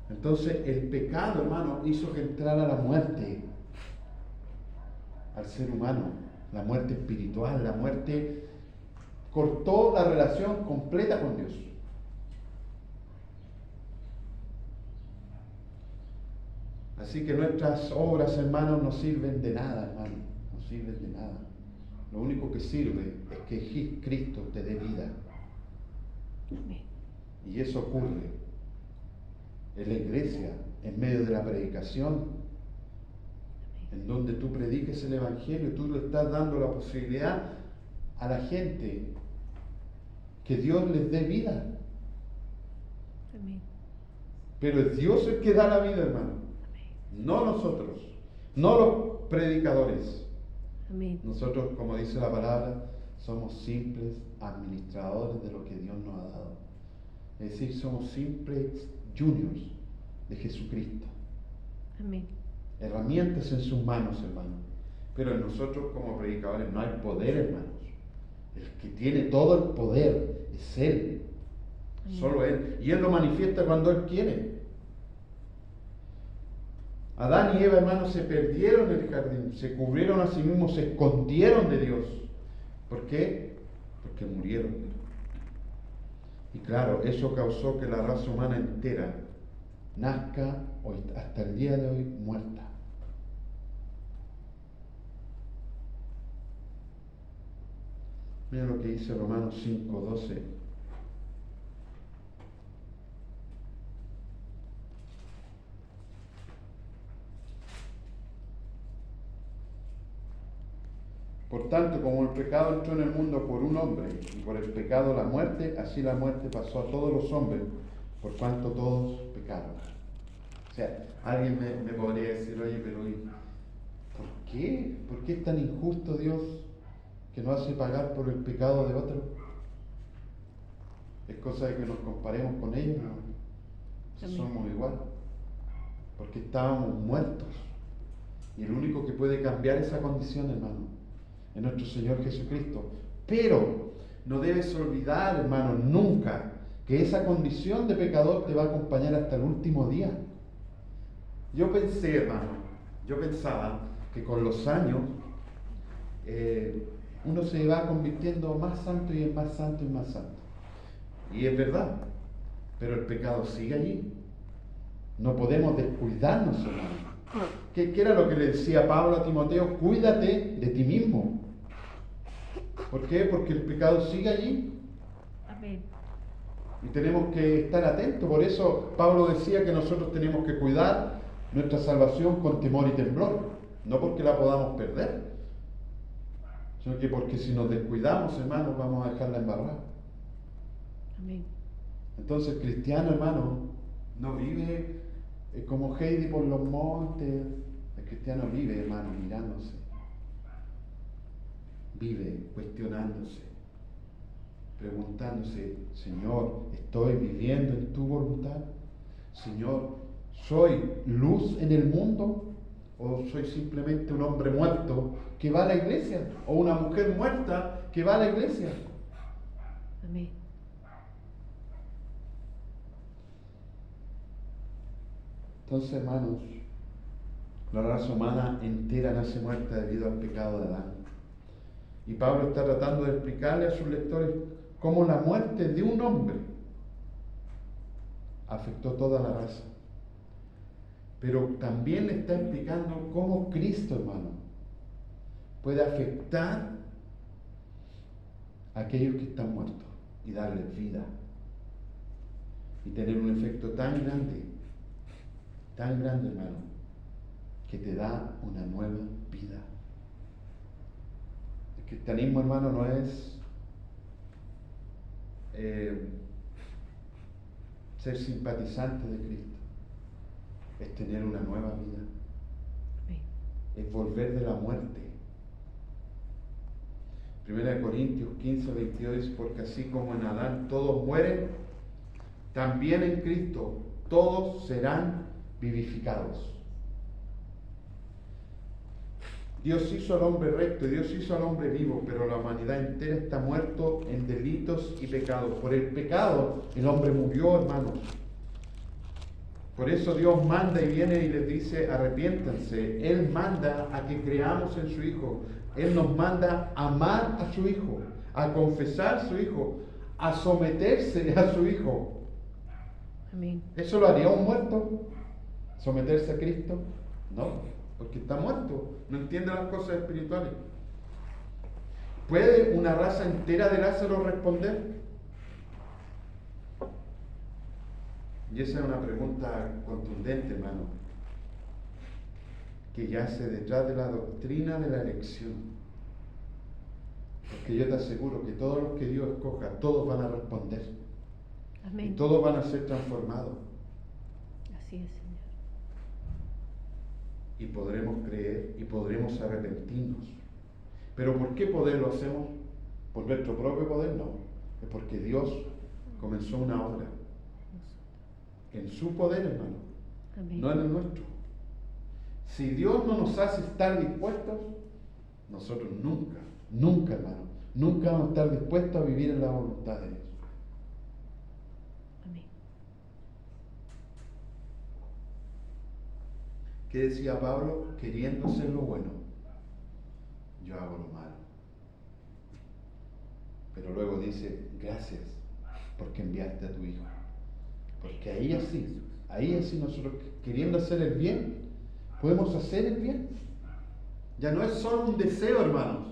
es. Entonces el pecado, hermano, hizo que entrara la muerte al ser humano, la muerte espiritual, la muerte cortó la relación completa con Dios. Así que nuestras obras, hermanos, no sirven de nada, hermano, no sirven de nada. Lo único que sirve es que Cristo te dé vida. Amén. Y eso ocurre en la iglesia, en medio de la predicación, en donde tú prediques el Evangelio, tú le estás dando la posibilidad a la gente que Dios les dé vida. Amén. Pero es Dios el que da la vida, hermano, no nosotros, no los predicadores. Amén. Nosotros, como dice la palabra, somos simples administradores de lo que Dios nos ha dado. Es decir, somos simples juniors de Jesucristo. Amén. Herramientas en sus manos, hermano. Pero en nosotros como predicadores no hay poder, hermanos. El que tiene todo el poder es Él. Amén. Solo Él. Y Él lo manifiesta cuando Él quiere. Adán y Eva, hermanos, se perdieron en el jardín, se cubrieron a sí mismos, se escondieron de Dios. ¿Por qué? Porque murieron. Y claro, eso causó que la raza humana entera nazca hoy, hasta el día de hoy, muerta. Mira lo que dice Romanos 5:12. Por tanto, como el pecado entró en el mundo por un hombre, y por el pecado la muerte, así la muerte pasó a todos los hombres, por cuanto todos pecaron. O sea, alguien me podría decir: oye, pero ¿por qué? ¿Por qué es tan injusto Dios que nos hace pagar por el pecado de otro? Es cosa de que nos comparemos con ellos, ¿no? Si somos igual. Porque estábamos muertos. Y el único que puede cambiar esa condición, hermano, es nuestro Señor Jesucristo. Pero no debes olvidar, hermano, nunca que esa condición de pecador te va a acompañar hasta el último día. Yo pensaba que con los años uno se va convirtiendo más santo y más santo y más santo. Y es verdad, pero el pecado sigue allí. No podemos descuidarnos, hermano. ¿Qué era lo que le decía Pablo a Timoteo? Cuídate de ti mismo. ¿Por qué? Porque el pecado sigue allí. Amén. Y tenemos que estar atentos. Por eso Pablo decía que nosotros tenemos que cuidar nuestra salvación con temor y temblor. No porque la podamos perder, sino que porque si nos descuidamos, hermanos, vamos a dejarla embarrada. Amén. Entonces el cristiano, hermano, no vive como Heidi por los montes. El cristiano vive, hermano, mirándose. Vive cuestionándose, preguntándose: Señor, ¿estoy viviendo en tu voluntad? Señor, ¿soy luz en el mundo? ¿O soy simplemente un hombre muerto que va a la iglesia? ¿O una mujer muerta que va a la iglesia? Amén. Entonces, hermanos, la raza humana entera nace muerta debido al pecado de Adán. Y Pablo está tratando de explicarle a sus lectores cómo la muerte de un hombre afectó toda la raza. Pero también le está explicando cómo Cristo, hermano, puede afectar a aquellos que están muertos y darles vida. Y tener un efecto tan grande, hermano, que te da una nueva vida. El cristianismo, hermano, no es ser simpatizante de Cristo, es tener una nueva vida, Amén. es volver de la muerte. 1 Corintios 15:22 dice: porque así como en Adán todos mueren, también en Cristo todos serán vivificados. Dios hizo al hombre recto, Dios hizo al hombre vivo, pero la humanidad entera está muerto en delitos y pecados. Por el pecado el hombre murió, hermanos. Por eso Dios manda y viene y les dice: arrepiéntanse. Él manda a que creamos en su Hijo. Él nos manda a amar a su Hijo, a confesar a su Hijo, a someterse a su Hijo. Amén. ¿Eso lo haría un muerto? ¿Someterse a Cristo? No, porque está muerto, no entiende las cosas espirituales. ¿Puede una raza entera de Lázaro responder? Y esa es una pregunta contundente, hermano, que yace detrás de la doctrina de la elección. Porque yo te aseguro que todos los que Dios escoja, todos van a responder. Amén. Y todos van a ser transformados. Así es, Señor. Y podremos creer y podremos arrepentirnos. ¿Pero por qué poder lo hacemos? ¿Por nuestro propio poder? No. Es porque Dios comenzó una obra en su poder, hermano, Amén. no en el nuestro. Si Dios no nos hace estar dispuestos, nosotros nunca, hermano, nunca vamos a estar dispuestos a vivir en la voluntad de Dios. Amén. ¿Qué decía Pablo? Queriendo hacer lo bueno, yo hago lo malo. Pero luego dice: gracias porque enviaste a tu Hijo. Porque ahí así nosotros, queriendo hacer el bien, podemos hacer el bien. Ya no es solo un deseo, hermanos.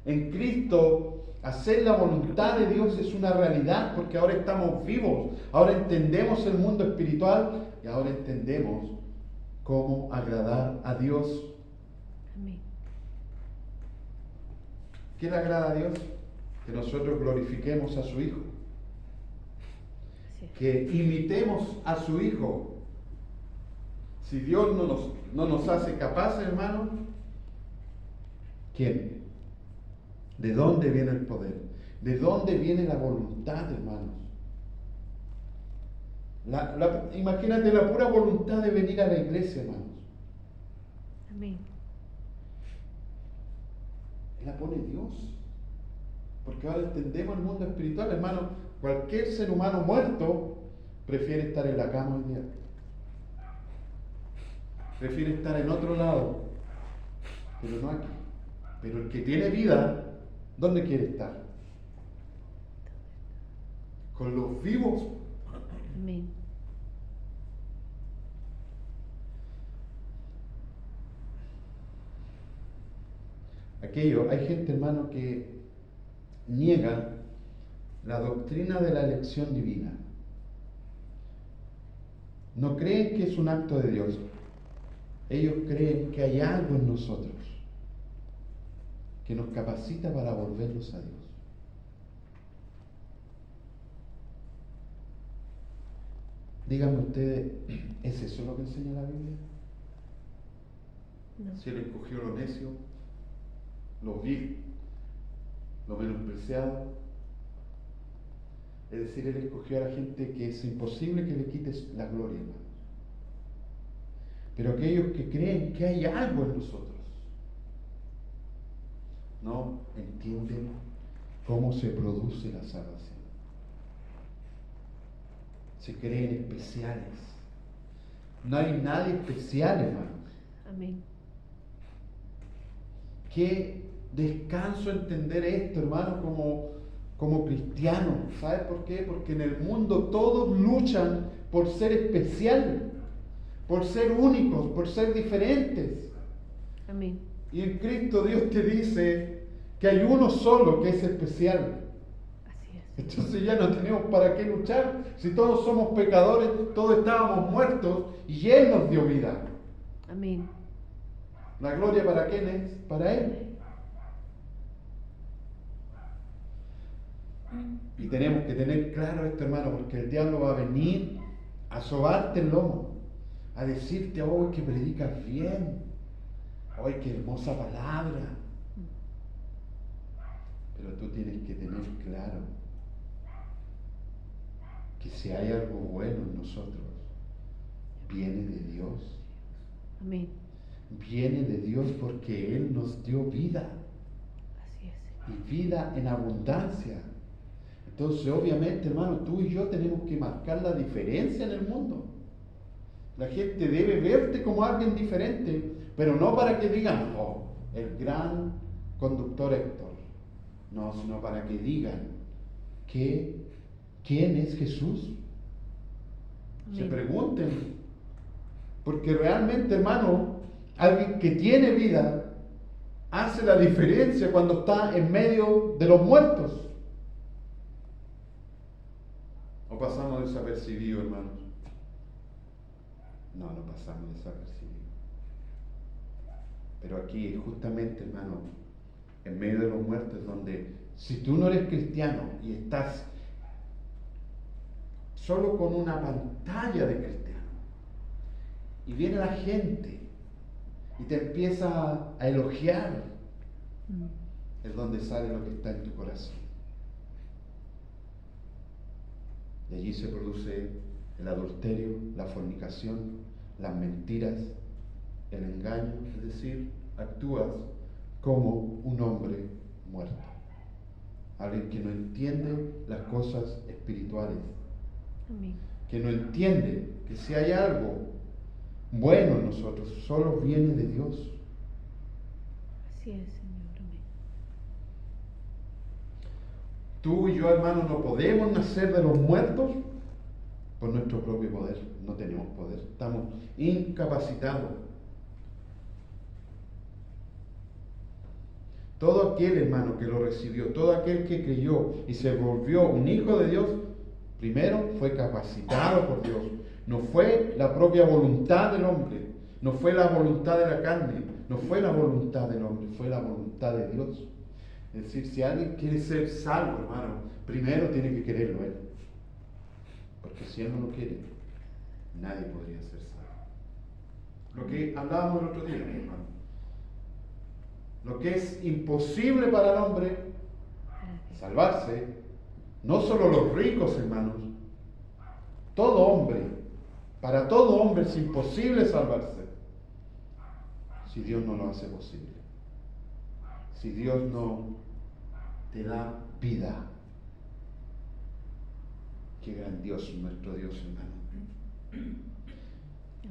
En Cristo, hacer la voluntad de Dios es una realidad, porque ahora estamos vivos, ahora entendemos el mundo espiritual y ahora entendemos cómo agradar a Dios. Amén. ¿Qué le agrada a Dios? Que nosotros glorifiquemos a su Hijo, Así es. que imitemos a su Hijo. Si Dios no nos hace capaces, hermano, ¿quién? ¿De dónde viene el poder? ¿De dónde viene la voluntad, hermanos? Imagínate la pura voluntad de venir a la iglesia, hermanos. Amén. La pone Dios. Porque ahora entendemos el mundo espiritual, hermano. Cualquier ser humano muerto prefiere estar en la cama hoy día. Prefiere estar en otro lado, pero no aquí. Pero el que tiene vida, ¿dónde quiere estar? Con los vivos. Amén. Hay gente, hermano, que niega la doctrina de la elección divina. No creen que es un acto de Dios. Ellos creen que hay algo en nosotros que nos capacita para volvernos a Dios. Díganme ustedes, ¿es eso lo que enseña la Biblia? No. Si Él escogió lo necio, lo vil, lo menospreciado. Es decir, Él escogió a la gente que es imposible que le quites la gloria, hermanos. Pero aquellos que creen que hay algo en nosotros, no entienden cómo se produce la salvación. Se creen especiales. No hay nadie especial, hermanos. Amén. ¿Qué descanso entender esto, hermano, como cristiano. ¿Sabes por qué? Porque en el mundo todos luchan por ser especial, por ser únicos, por ser diferentes. Amén. Y en Cristo Dios te dice que hay uno solo que es especial. Así es. Entonces ya no tenemos para qué luchar. Si todos somos pecadores, todos estábamos muertos y Él nos dio vida. Amén. ¿La gloria para quién es? Para Él. Y tenemos que tener claro esto, hermano, porque el diablo va a venir a sobarte el lomo, a decirte, oh, que predicas bien, oh, qué hermosa palabra. Pero tú tienes que tener claro que si hay algo bueno en nosotros, viene de Dios. Amén. Viene de Dios porque Él nos dio vida. Así es. Y vida en abundancia. Entonces, obviamente, hermano, tú y yo tenemos que marcar la diferencia en el mundo. La gente debe verte como alguien diferente, pero no para que digan, oh, el gran conductor Héctor. No, sino para que digan que ¿quién es Jesús? Se Amén. pregunten. Porque realmente, hermano, alguien que tiene vida hace la diferencia cuando está en medio de los muertos. ¿O pasamos desapercibidos, hermanos? No pasamos desapercibidos. Pero aquí, justamente, hermano, en medio de los muertos, donde si tú no eres cristiano y estás solo con una pantalla de cristiano, y viene la gente y te empieza a elogiar, es donde sale lo que está en tu corazón. De allí se produce el adulterio, la fornicación, las mentiras, el engaño, es decir, actúas como un hombre muerto. Alguien que no entiende las cosas espirituales. Amén. Que no entiende que si hay algo bueno en nosotros, solo viene de Dios. Así es, Señor. Amén. Tú y yo, hermano, no podemos nacer de los muertos por nuestro propio poder. No tenemos poder. Estamos incapacitados. Todo aquel, hermano, que lo recibió, todo aquel que creyó y se volvió un hijo de Dios, primero fue capacitado por Dios. No fue la propia voluntad del hombre, no fue la voluntad de la carne, no fue la voluntad del hombre, fue la voluntad de Dios. Es decir, si alguien quiere ser salvo, hermano, primero tiene que quererlo Él. Porque si Él no lo quiere, nadie podría ser salvo. Lo que hablábamos el otro día, hermano. Lo que es imposible para el hombre salvarse, no solo los ricos, hermanos, todo hombre, para todo hombre es imposible salvarse si Dios no lo hace posible. Si Dios no te da vida. Qué grandioso nuestro Dios, hermano.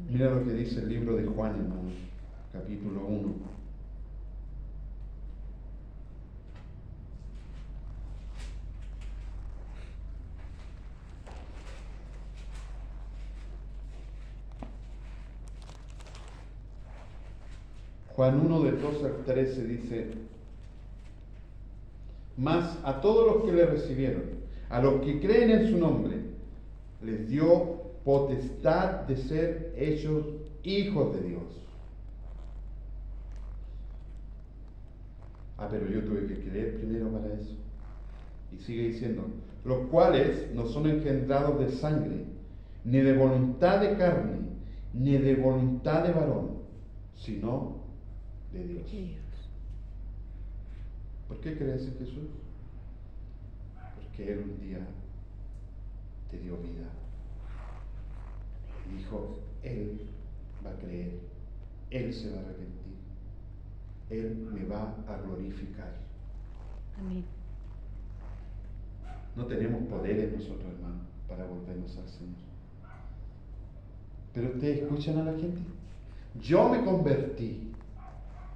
Mira lo que dice el libro de Juan, hermano, capítulo 1. Juan 1, del 12 al 13 dice: mas a todos los que le recibieron, a los que creen en su nombre, les dio potestad de ser hechos hijos de Dios. Pero yo tuve que creer primero para eso. Y sigue diciendo: los cuales no son engendrados de sangre, ni de voluntad de carne, ni de voluntad de varón, sino de Dios. ¿Por qué crees en Jesús? Porque Él un día te dio vida. Y dijo, Él va a creer, Él se va a arrepentir, Él me va a glorificar. Amén. No tenemos poder en nosotros, hermano, para volvernos al Señor. Pero ustedes escuchan a la gente. Yo me convertí.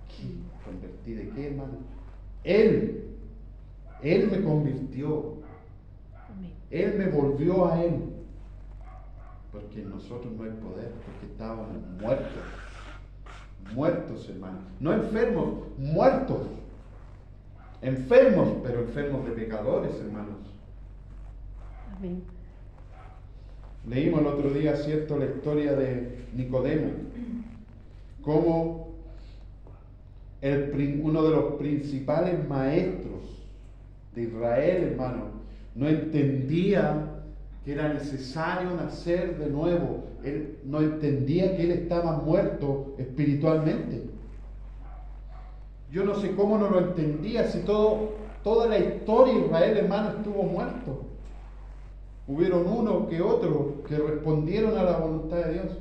¿Qué? ¿Convertí de qué, hermano? Él me convirtió. Amén. Él me volvió a Él. Porque en nosotros no hay poder, porque estábamos muertos. Muertos, hermanos. No enfermos, muertos. Enfermos, pero enfermos de pecadores, hermanos. Amén. Leímos el otro día, ¿cierto?, la historia de Nicodemo. Cómo uno de los principales maestros de Israel, hermano, no entendía que era necesario nacer de nuevo. Él no entendía que él estaba muerto espiritualmente. Yo no sé cómo no lo entendía, si toda la historia de Israel, hermano, estuvo muerto. Hubieron uno que otro que respondieron a la voluntad de Dios,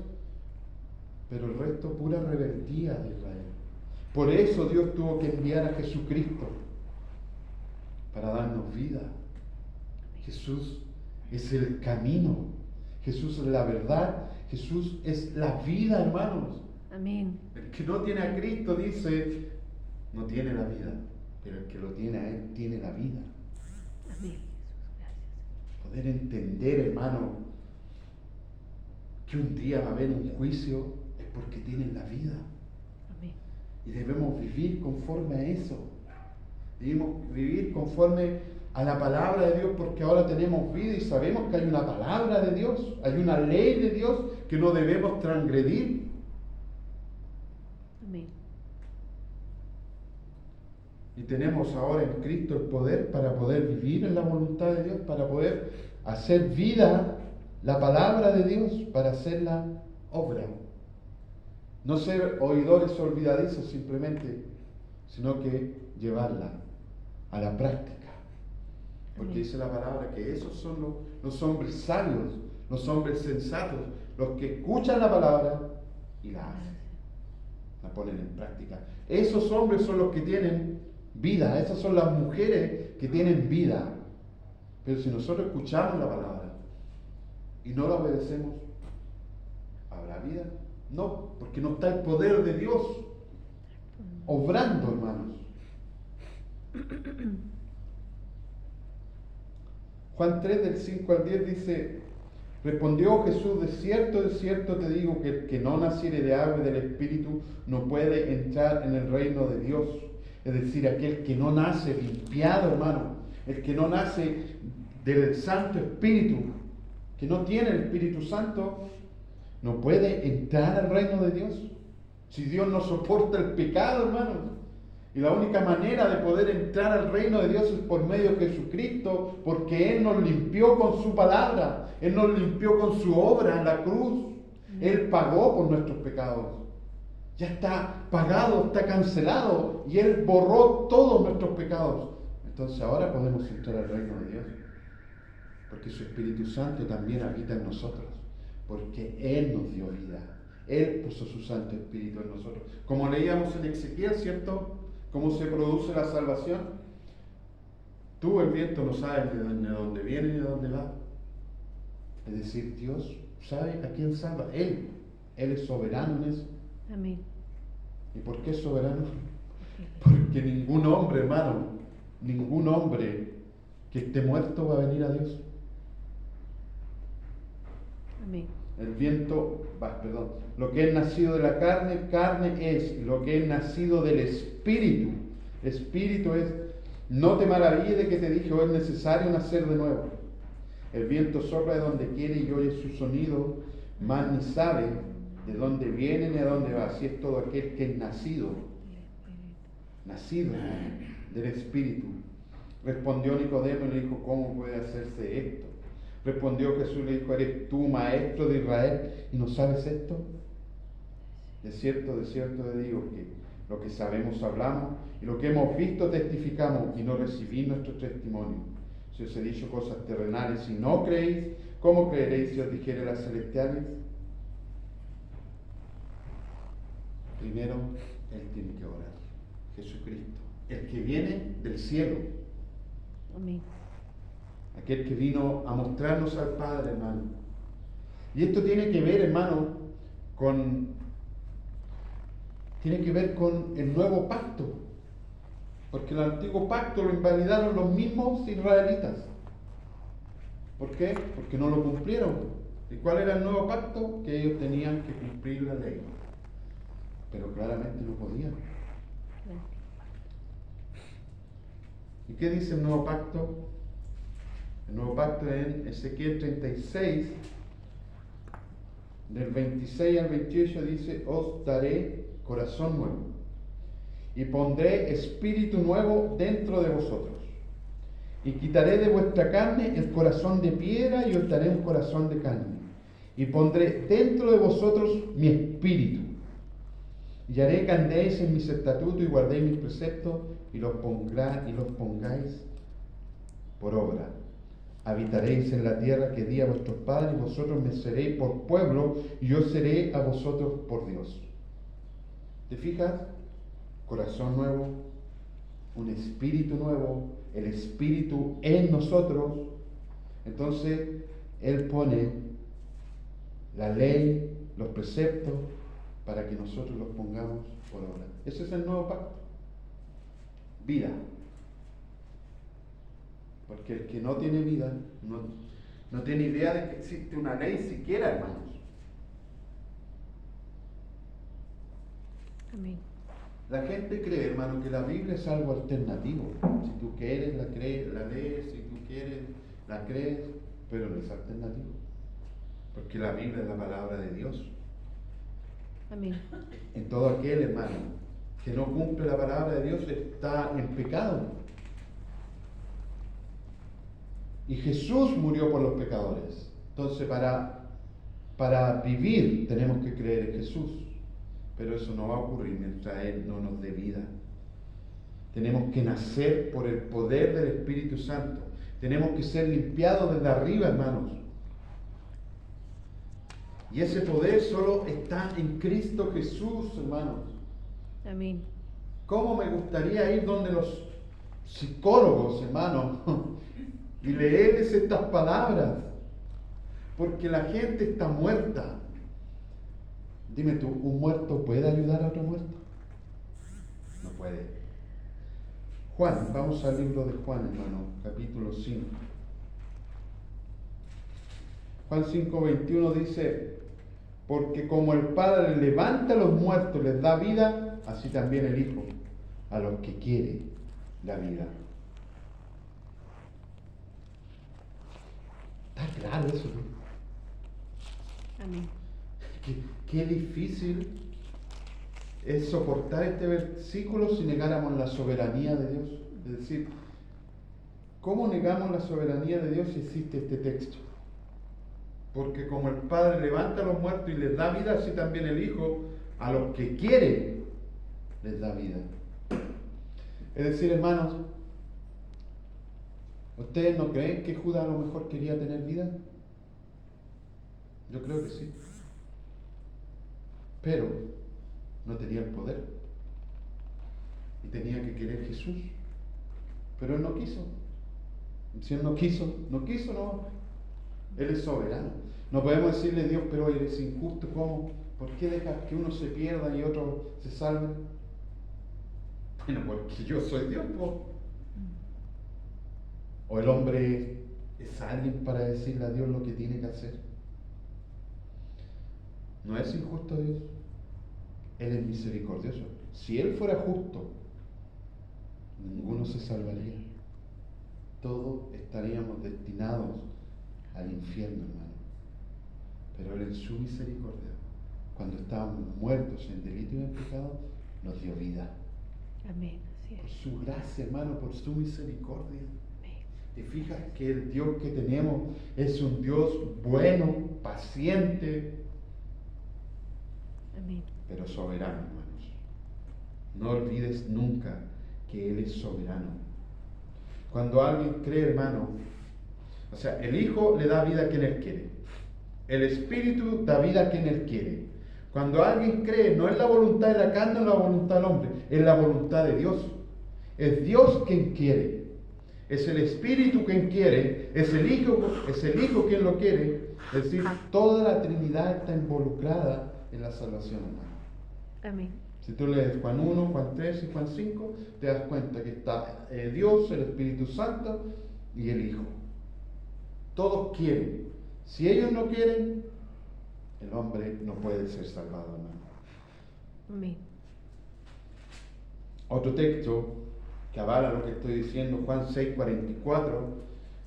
pero el resto pura rebeldía de Israel. Por eso Dios tuvo que enviar a Jesucristo para darnos vida. Jesús es el camino, Jesús es la verdad, Jesús es la vida, hermanos. Amén. El que no tiene a Cristo, dice, no tiene la vida, pero el que lo tiene a Él tiene la vida. Amén, Jesús, gracias. Poder entender, hermano, que un día va a haber un juicio es porque tienen la vida. Amén. Y debemos vivir conforme a eso. Debemos vivir conforme a la palabra de Dios, porque ahora tenemos vida y sabemos que hay una palabra de Dios, hay una ley de Dios que no debemos transgredir. Amén. Y tenemos ahora en Cristo el poder para poder vivir en la voluntad de Dios, para poder hacer vida la palabra de Dios, para hacerla obra. No ser oidores olvidadizos simplemente, sino que llevarla a la práctica. Porque dice la palabra que esos son los hombres sabios, los hombres sensatos, los que escuchan la palabra y la hacen, la ponen en práctica. Esos hombres son los que tienen vida, esas son las mujeres que tienen vida. Pero si nosotros escuchamos la palabra y no la obedecemos, ¿habrá vida? No, porque no está el poder de Dios obrando, hermanos. Juan 3, del 5 al 10 dice, respondió Jesús, de cierto te digo que el que no naciere de agua y del Espíritu no puede entrar en el reino de Dios. Es decir, aquel que no nace limpiado, hermano, el que no nace del Santo Espíritu, que no tiene el Espíritu Santo, no puede entrar al reino de Dios. Si Dios no soporta el pecado, hermano. Y la única manera de poder entrar al reino de Dios es por medio de Jesucristo, porque Él nos limpió con su palabra, Él nos limpió con su obra en la cruz. Él pagó por nuestros pecados. Ya está pagado, está cancelado, y Él borró todos nuestros pecados. Entonces ahora podemos entrar al reino de Dios, porque su Espíritu Santo también habita en nosotros, porque Él nos dio vida. Él puso su Santo Espíritu en nosotros. Como leíamos en Ezequiel, ¿cierto? ¿Cómo se produce la salvación? Tú, el viento, no sabes de dónde viene ni de dónde va. Es decir, Dios sabe a quién salva. Él es soberano en eso. Amén. ¿Y por qué es soberano? Porque ningún hombre, hermano, ningún hombre que esté muerto va a venir a Dios. Amén. El viento, lo que es nacido de la carne, carne es. Y lo que es nacido del Espíritu es. No te maravilles de que te dije, es necesario nacer de nuevo. El viento sopla de donde quiere y oye su sonido, mas ni sabe de dónde viene ni a dónde va. Así es todo aquel que es nacido del Espíritu. Respondió Nicodemo y le dijo, ¿cómo puede hacerse esto? Respondió Jesús y le dijo, ¿eres tú maestro de Israel y no sabes esto? De cierto te digo que lo que sabemos hablamos y lo que hemos visto testificamos y no recibís nuestro testimonio. Si os he dicho cosas terrenales y no creéis, ¿cómo creeréis si os dijere las celestiales? Primero, Él tiene que orar. Jesucristo, el que viene del cielo. Amén. Aquel que vino a mostrarnos al Padre, hermano. Y esto tiene que ver, hermano, con el nuevo pacto. Porque el antiguo pacto lo invalidaron los mismos israelitas. ¿Por qué? Porque no lo cumplieron. ¿Y cuál era el nuevo pacto? Que ellos tenían que cumplir la ley. Pero claramente no podían. ¿Y qué dice el nuevo pacto? El nuevo pacto en Ezequiel 36, del 26 al 28 dice: os daré corazón nuevo y pondré espíritu nuevo dentro de vosotros, y quitaré de vuestra carne el corazón de piedra y os daré un corazón de carne, y pondré dentro de vosotros mi espíritu, y haré que andéis en mis estatutos y guardéis mis preceptos y los pongáis por obra. Habitaréis en la tierra que di a vuestros padres, y vosotros me seréis por pueblo, y yo seré a vosotros por Dios. ¿Te fijas? Corazón nuevo, un espíritu nuevo, el espíritu en nosotros. Entonces, Él pone la ley, los preceptos, para que nosotros los pongamos por obra. Ese es el nuevo pacto. Vida. Porque el que no tiene vida no tiene idea de que existe una ley siquiera, hermanos. Amén. La gente cree, hermano, que la Biblia es algo alternativo. Si tú quieres, la lees, si tú quieres, la crees, pero no es alternativo. Porque la Biblia es la palabra de Dios. Amén. En todo aquel, hermano, que no cumple la palabra de Dios está en pecado. Y Jesús murió por los pecadores. Entonces, para vivir tenemos que creer en Jesús. Pero eso no va a ocurrir mientras Él no nos dé vida. Tenemos que nacer por el poder del Espíritu Santo. Tenemos que ser limpiados desde arriba, hermanos. Y ese poder solo está en Cristo Jesús, hermanos. Amén. ¿Cómo me gustaría ir donde los psicólogos, hermanos, y leerles estas palabras? Porque la gente está muerta. Dime tú, ¿un muerto puede ayudar a otro muerto? No puede. Juan, vamos al libro de Juan, hermano, capítulo 5. Juan 5:21 dice: porque como el Padre levanta a los muertos y les da vida, así también el Hijo a los que quiere da vida. Está claro eso, ¿no? Amén. Qué difícil es soportar este versículo si negáramos la soberanía de Dios. Es decir, ¿cómo negamos la soberanía de Dios si existe este texto? Porque como el Padre levanta a los muertos y les da vida, así también el Hijo a los que quiere les da vida. Es decir, hermanos, ¿ustedes no creen que Judas a lo mejor quería tener vida? Yo creo que sí. Pero no tenía el poder. Y tenía que querer Jesús. Pero él no quiso. Si él no quiso, no. Él es soberano. No podemos decirle a Dios, pero eres injusto. ¿Cómo? ¿Por qué dejas que uno se pierda y otro se salve? Bueno, porque yo soy Dios, po. ¿O el hombre es alguien para decirle a Dios lo que tiene que hacer? No es injusto Dios. Él es misericordioso. Si Él fuera justo, ninguno se salvaría. Todos estaríamos destinados al infierno, hermano. Pero Él en su misericordia, cuando estábamos muertos en delito y en pecado, nos dio vida. Amén. Así Por es. su gracia, hermano, por su misericordia. Amén. ¿Te fijas que el Dios que tenemos es un Dios bueno, paciente, Amén. pero soberano, hermanos? No olvides nunca que Él es soberano. Cuando alguien cree, hermano, o sea, el Hijo le da vida a quien Él quiere. El Espíritu da vida a quien Él quiere. Cuando alguien cree, no es la voluntad de la carne o la voluntad del hombre, es la voluntad de Dios. Es Dios quien quiere. Es el Espíritu quien quiere. Es el Hijo quien lo quiere. Es decir, toda la Trinidad está involucrada en la salvación humana. Amén. Si tú lees Juan 1, Juan 3 y Juan 5, te das cuenta que está Dios, el Espíritu Santo y el Hijo. Todos quieren. Si ellos no quieren, el hombre no puede ser salvado, hermano. Amén. Otro texto que avala lo que estoy diciendo, Juan 6:44,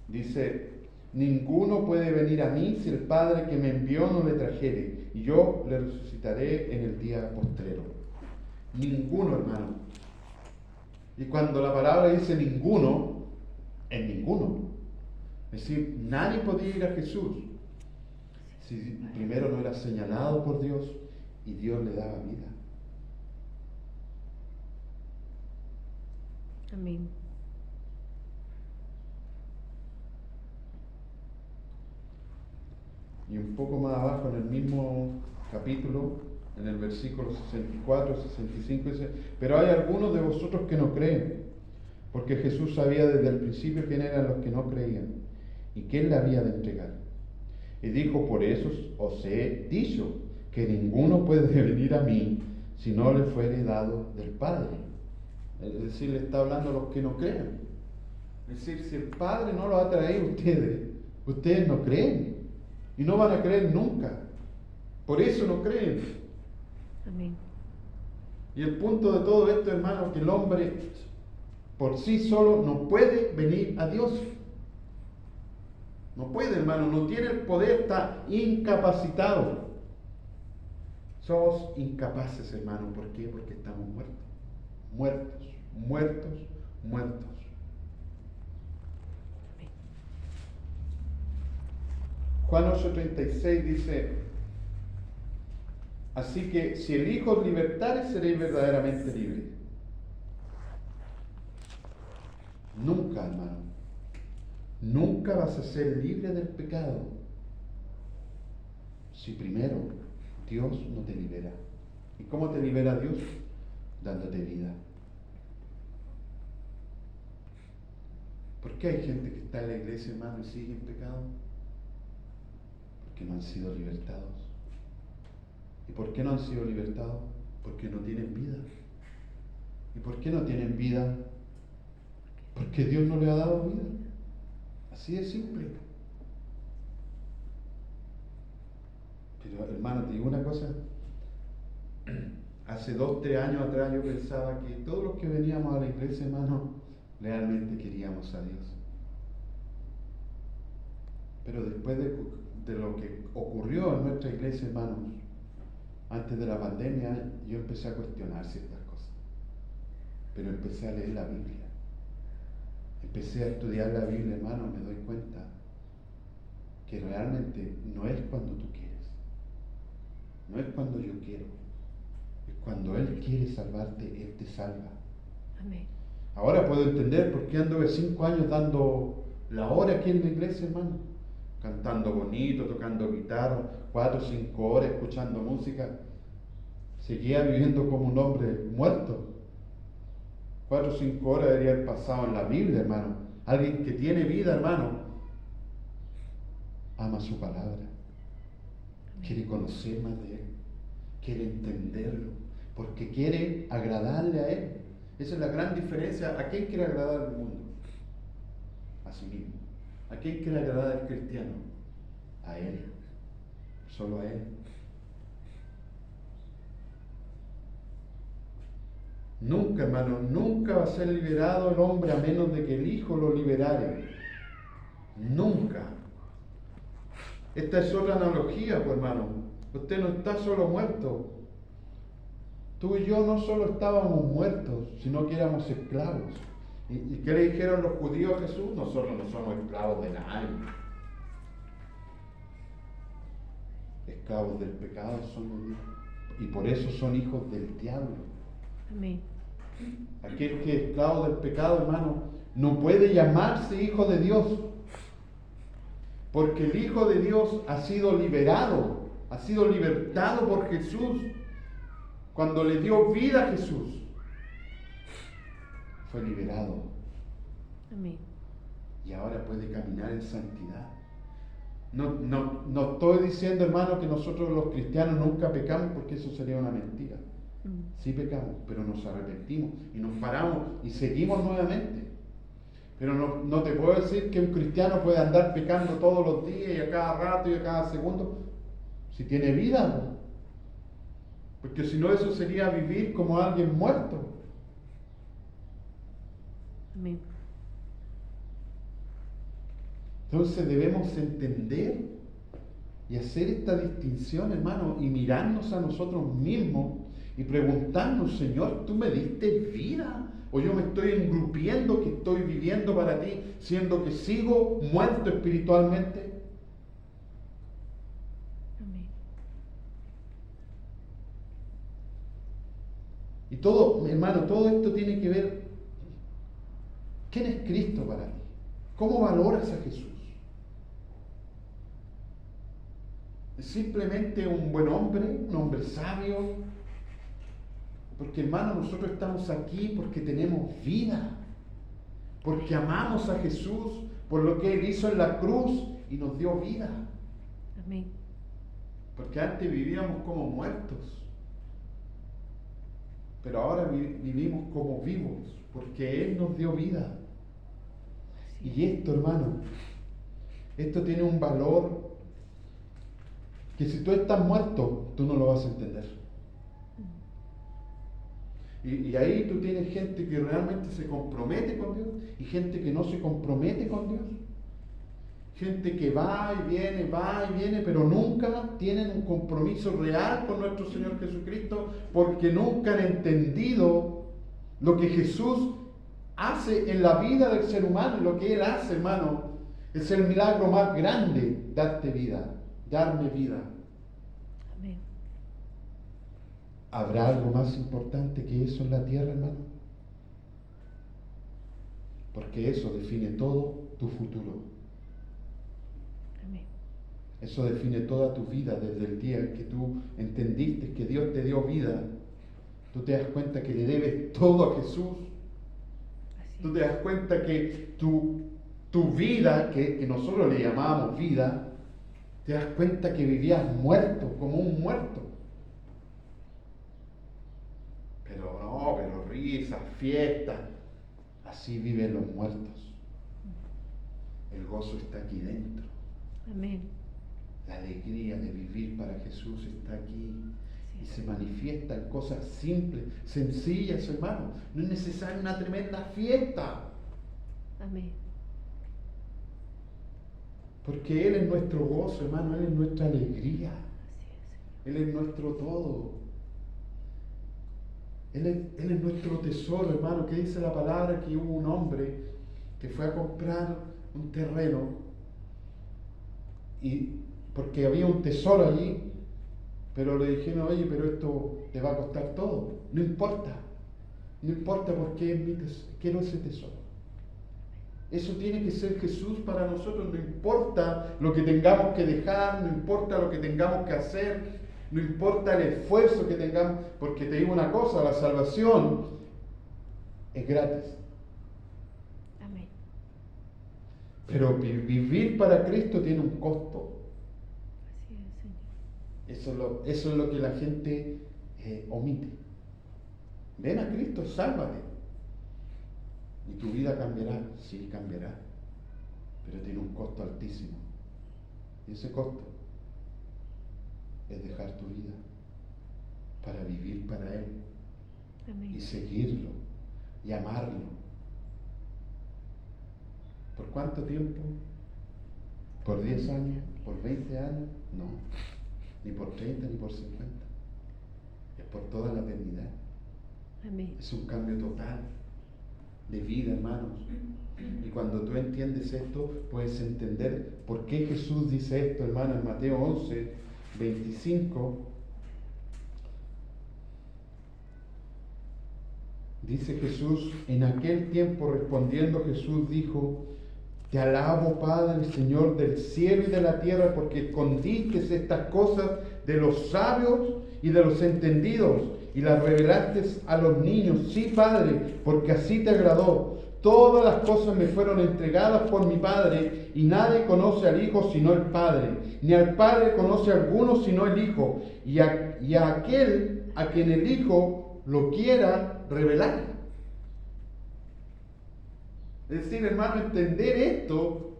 dice: ninguno puede venir a mí si el Padre que me envió no le trajere, y yo le resucitaré en el día postrero. Ninguno, hermano. Y cuando la palabra dice ninguno, es ninguno. Es decir, nadie podía ir a Jesús si primero no era señalado por Dios y Dios le daba vida. Amén. Y un poco más abajo en el mismo capítulo, en el versículo 64, 65, dice: pero hay algunos de vosotros que no creen, porque Jesús sabía desde el principio quién eran los que no creían y quién le había de entregar. Y dijo: por eso os he dicho que ninguno puede venir a mí si no le fuere dado del Padre. Es decir, le está hablando a los que no crean. Es decir, si el Padre no lo ha traído a ustedes no creen. Y no van a creer nunca. Por eso no creen. Amén. Y el punto de todo esto, hermano, que el hombre por sí solo no puede venir a Dios. No puede, hermano, no tiene el poder, está incapacitado. Somos incapaces, hermano. ¿Por qué? Porque estamos muertos. Muertos, muertos, muertos. Juan 8:36 dice: así que si el Hijo os libertare, seréis verdaderamente libres. Nunca, hermano, nunca vas a ser libre del pecado si primero Dios no te libera. ¿Y cómo te libera Dios? Dándote vida. ¿Por qué hay gente que está en la iglesia, hermano, y sigue en pecado? Porque no han sido libertados. ¿Y por qué no han sido libertados? Porque no tienen vida. ¿Y por qué no tienen vida? Porque Dios no les ha dado vida. Así de simple. Pero, hermano, te digo una cosa. Hace 2, 3 años atrás yo pensaba que todos los que veníamos a la iglesia, hermano, realmente queríamos a Dios. Pero después de lo que ocurrió en nuestra iglesia, hermanos, antes de la pandemia, yo empecé a cuestionar ciertas cosas. Pero empecé a leer la Biblia. Empecé a estudiar la Biblia, hermano, me doy cuenta que realmente no es cuando tú quieres. No es cuando yo quiero. Es cuando Él quiere salvarte, Él te salva. Amén. Ahora puedo entender por qué anduve 5 años dando la hora aquí en la iglesia, hermano. Cantando bonito, tocando guitarra, 4 o 5 horas escuchando música. Seguía viviendo como un hombre muerto. 4 o 5 horas debería haber pasado en la Biblia, hermano. Alguien que tiene vida, hermano, ama su palabra. Quiere conocer más de Él. Quiere entenderlo. Porque quiere agradarle a Él. Esa es la gran diferencia. ¿A quién quiere agradar al mundo? A sí mismo. ¿A quién quiere agradar al cristiano? A Él. Solo a Él. Nunca, hermano, nunca va a ser liberado el hombre a menos de que el Hijo lo liberare. Nunca. Esta es otra analogía, pues, hermano. Usted no está solo muerto. Tú y yo no solo estábamos muertos, sino que éramos esclavos. ¿Y qué le dijeron los judíos a Jesús? Nosotros no somos esclavos de nadie. Esclavos del pecado somos, y por eso son hijos del diablo. Amén. Aquel que es esclavo del pecado, hermano, no puede llamarse hijo de Dios. Porque el Hijo de Dios ha sido liberado, ha sido libertado por Jesús. Cuando le dio vida a Jesús, fue liberado. Amén. Y ahora puede caminar en santidad. No estoy diciendo, hermano, que nosotros los cristianos nunca pecamos, porque eso sería una mentira. Sí pecamos, pero nos arrepentimos y nos paramos y seguimos nuevamente. Pero no te puedo decir que un cristiano puede andar pecando todos los días y a cada rato y a cada segundo, si tiene vida, ¿no? Porque si no, eso sería vivir como alguien muerto. Amén. Entonces debemos entender y hacer esta distinción, hermano, y mirarnos a nosotros mismos y preguntarnos, Señor, ¿tú me diste vida? ¿O yo me estoy engrupiendo que estoy viviendo para ti, siendo que sigo muerto espiritualmente? Amén. Y todo, hermano, todo esto tiene que ver, ¿quién es Cristo para ti? ¿Cómo valoras a Jesús? ¿Es simplemente un buen hombre, un hombre sabio? Porque, hermano, nosotros estamos aquí porque tenemos vida, porque amamos a Jesús por lo que Él hizo en la cruz y nos dio vida. Amén. Porque antes vivíamos como muertos, pero ahora vivimos como vivos, porque Él nos dio vida. Así Y esto, hermano, esto tiene un valor que si tú estás muerto, tú no lo vas a entender. Y ahí tú tienes gente que realmente se compromete con Dios y gente que no se compromete con Dios. Gente que va y viene, pero nunca tienen un compromiso real con nuestro Señor Jesucristo porque nunca han entendido lo que Jesús hace en la vida del ser humano. Y lo que Él hace, hermano, es el milagro más grande: darte vida, darme vida. Amén. ¿Habrá algo más importante que eso en la tierra, hermano? Porque eso define todo tu futuro. Amén. Eso define toda tu vida desde el día en que tú entendiste que Dios te dio vida. Tú te das cuenta que le debes todo a Jesús. Así Tú te das cuenta que tu vida, que nosotros le llamamos vida, te das cuenta que vivías muerto, como un muerto. Pero risas, fiestas, así viven los muertos. El gozo está aquí dentro. Amén. La alegría de vivir para Jesús está aquí. Así Y es. se manifiesta en cosas simples, sencillas, hermano. No es necesaria una tremenda fiesta. Amén. Porque Él es nuestro gozo, hermano. Él es nuestra alegría. Así es, Señor. Él es nuestro todo. Él es nuestro tesoro, hermano. Que dice la palabra que hubo un hombre que fue a comprar un terreno y porque había un tesoro allí, pero le dijeron, oye, pero esto te va a costar todo. No importa porque es mi tesoro, quiero ese tesoro. Eso tiene que ser Jesús para nosotros. No importa lo que tengamos que dejar, no importa lo que tengamos que hacer, no importa el esfuerzo que tengamos, porque te digo una cosa, la salvación es gratis. Amén. Pero vivir para Cristo tiene un costo. Así es, Señor. Eso es lo que la gente omite. Ven a Cristo, sálvate. Y tu vida cambiará. Sí, cambiará. Pero tiene un costo altísimo. Y ese costo es dejar tu vida para vivir para Él. Amén. Y seguirlo. Y amarlo. ¿Por cuánto tiempo? ¿Por 10 años? ¿Por 20 años? No. Ni por 30 ni por 50. Es por toda la eternidad. Amén. Es un cambio total de vida, hermanos. Y cuando tú entiendes esto, puedes entender por qué Jesús dice esto, hermano, en Mateo 11, 25. Dice Jesús, en aquel tiempo respondiendo Jesús dijo, te alabo, Padre, Señor del cielo y de la tierra, porque escondiste estas cosas de los sabios y de los entendidos y las revelaste a los niños. Sí, Padre, porque así te agradó. Todas las cosas me fueron entregadas por mi Padre, y nadie conoce al Hijo sino el Padre, ni al Padre conoce a alguno sino el Hijo, y a aquel a quien el Hijo lo quiera revelar. Es decir, hermano, entender esto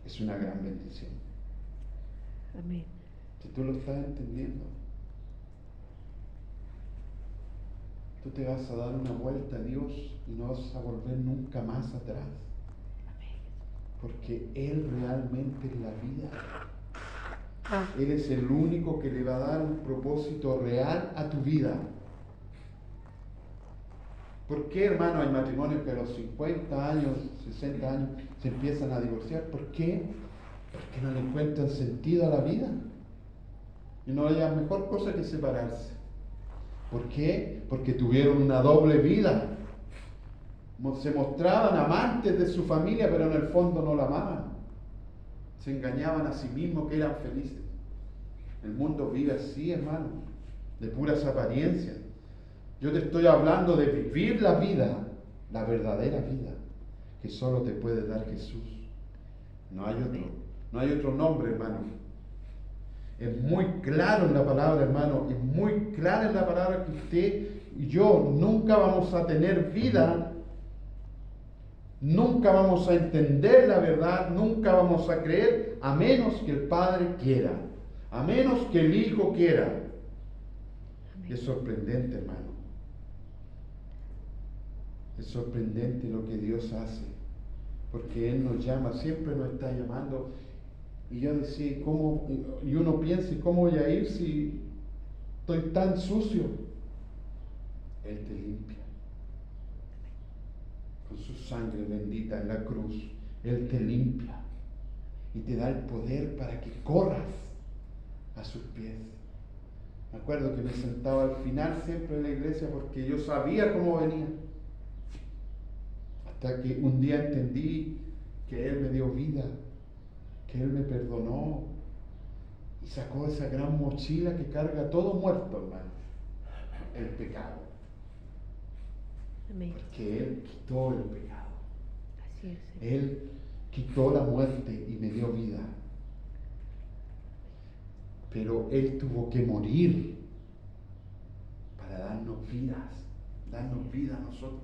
es una gran bendición. Amén. Si tú lo estás entendiendo, tú te vas a dar una vuelta a Dios y no vas a volver nunca más atrás. Amén. Porque Él realmente es la vida. Él es el único que le va a dar un propósito real a tu vida. ¿Por qué, hermano, hay matrimonios que a los 50 años, 60 años se empiezan a divorciar? ¿Por qué? Porque no le encuentran sentido a la vida. Y no hay mejor cosa que separarse. ¿Por qué? Porque tuvieron una doble vida. Se mostraban amantes de su familia, pero en el fondo no la amaban. Se engañaban a sí mismos que eran felices. El mundo vive así, hermano, de puras apariencias. Yo te estoy hablando de vivir la vida, la verdadera vida, que solo te puede dar Jesús. No hay otro, no hay otro nombre, hermano. Es muy claro en la palabra, hermano, es muy claro en la palabra que usted y yo nunca vamos a tener vida, nunca vamos a entender la verdad, nunca vamos a creer, a menos que el Padre quiera, a menos que el Hijo quiera. Amén. Es sorprendente, hermano. Es sorprendente lo que Dios hace, porque Él nos llama, siempre nos está llamando. Y yo decía, ¿cómo? Y uno piensa, ¿cómo voy a ir si estoy tan sucio? Él te limpia. Con su sangre bendita en la cruz, Él te limpia y te da el poder para que corras a sus pies. Me acuerdo que me sentaba al final siempre en la iglesia porque yo sabía cómo venía. Hasta que un día entendí que Él me dio vida, que Él me perdonó y sacó esa gran mochila que carga todo muerto, hermano, el pecado. Amén. Porque Él quitó el pecado. Así es, Señor. Él quitó la muerte y me dio vida. Pero Él tuvo que morir para darnos vida a nosotros.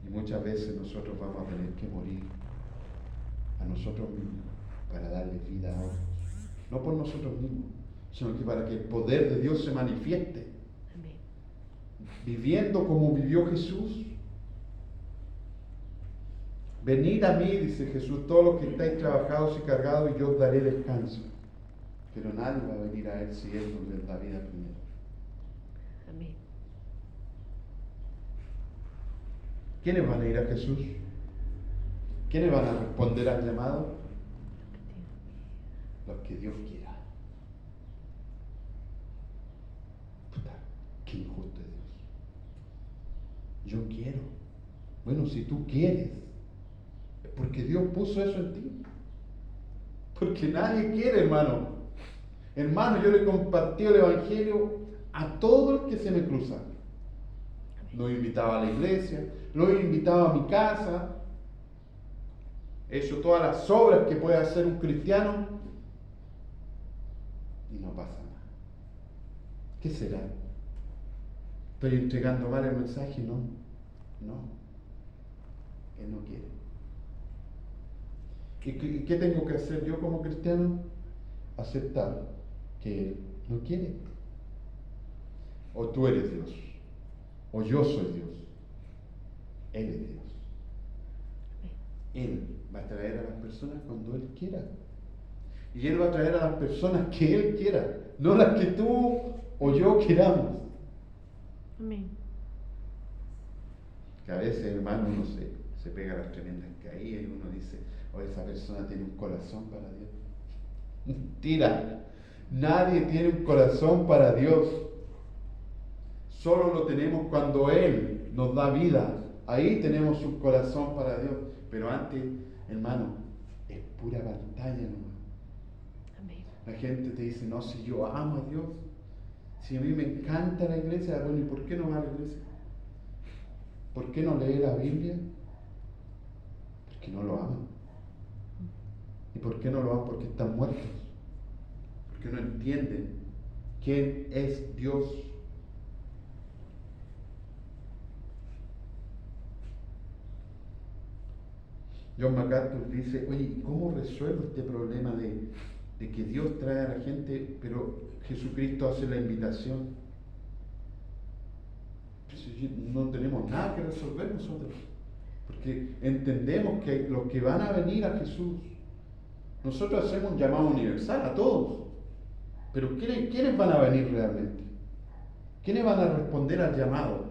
Y muchas veces nosotros vamos a tener que morir a nosotros mismos para darle vida a otros. No por nosotros mismos, sino que para que el poder de Dios se manifieste. Amén. Viviendo como vivió Jesús. Venid a mí, dice Jesús, todos los que estáis trabajados y cargados, y yo os daré descanso. Pero nadie va a venir a Él si Él no les da vida primero. Amén. ¿Quiénes van a ir a Jesús? ¿Quiénes van a responder al llamado? Los que Dios quiera. Puta, qué injusto es Dios. Yo quiero. Bueno, si tú quieres, es porque Dios puso eso en ti. Porque nadie quiere, hermano. Hermano, yo le compartí el Evangelio a todo el que se me cruza. Lo invitaba a la iglesia, lo invitaba a mi casa. He hecho todas las obras que puede hacer un cristiano y no pasa nada. ¿Qué será? ¿Estoy entregando mal el mensaje? No. Él no quiere. ¿Y qué tengo que hacer yo como cristiano? Aceptar que Él no quiere. O tú eres Dios, o yo soy Dios. Él es Dios. Él va a traer a las personas cuando Él quiera. Y Él va a traer a las personas que Él quiera, no las que tú o yo queramos. Amén. Que a veces, hermano, uno se pega las tremendas caídas y uno dice, oh, esa persona tiene un corazón para Dios. Mentira. Nadie tiene un corazón para Dios. Solo lo tenemos cuando Él nos da vida. Ahí tenemos un corazón para Dios. Pero antes, hermano, es pura pantalla nomás. Amén. La gente te dice, no, si yo amo a Dios, si a mí me encanta la iglesia, bueno, ¿y por qué no va a la iglesia? ¿Por qué no lee la Biblia? Porque no lo ama. ¿Y por qué no lo aman? Porque están muertos. Porque no entienden quién es Dios. John MacArthur dice, oye, ¿cómo resuelvo este problema de que Dios trae a la gente, pero Jesucristo hace la invitación? No tenemos nada que resolver nosotros, porque entendemos que los que van a venir a Jesús, nosotros hacemos un llamado universal a todos, pero ¿quiénes van a venir realmente? ¿Quiénes van a responder al llamado?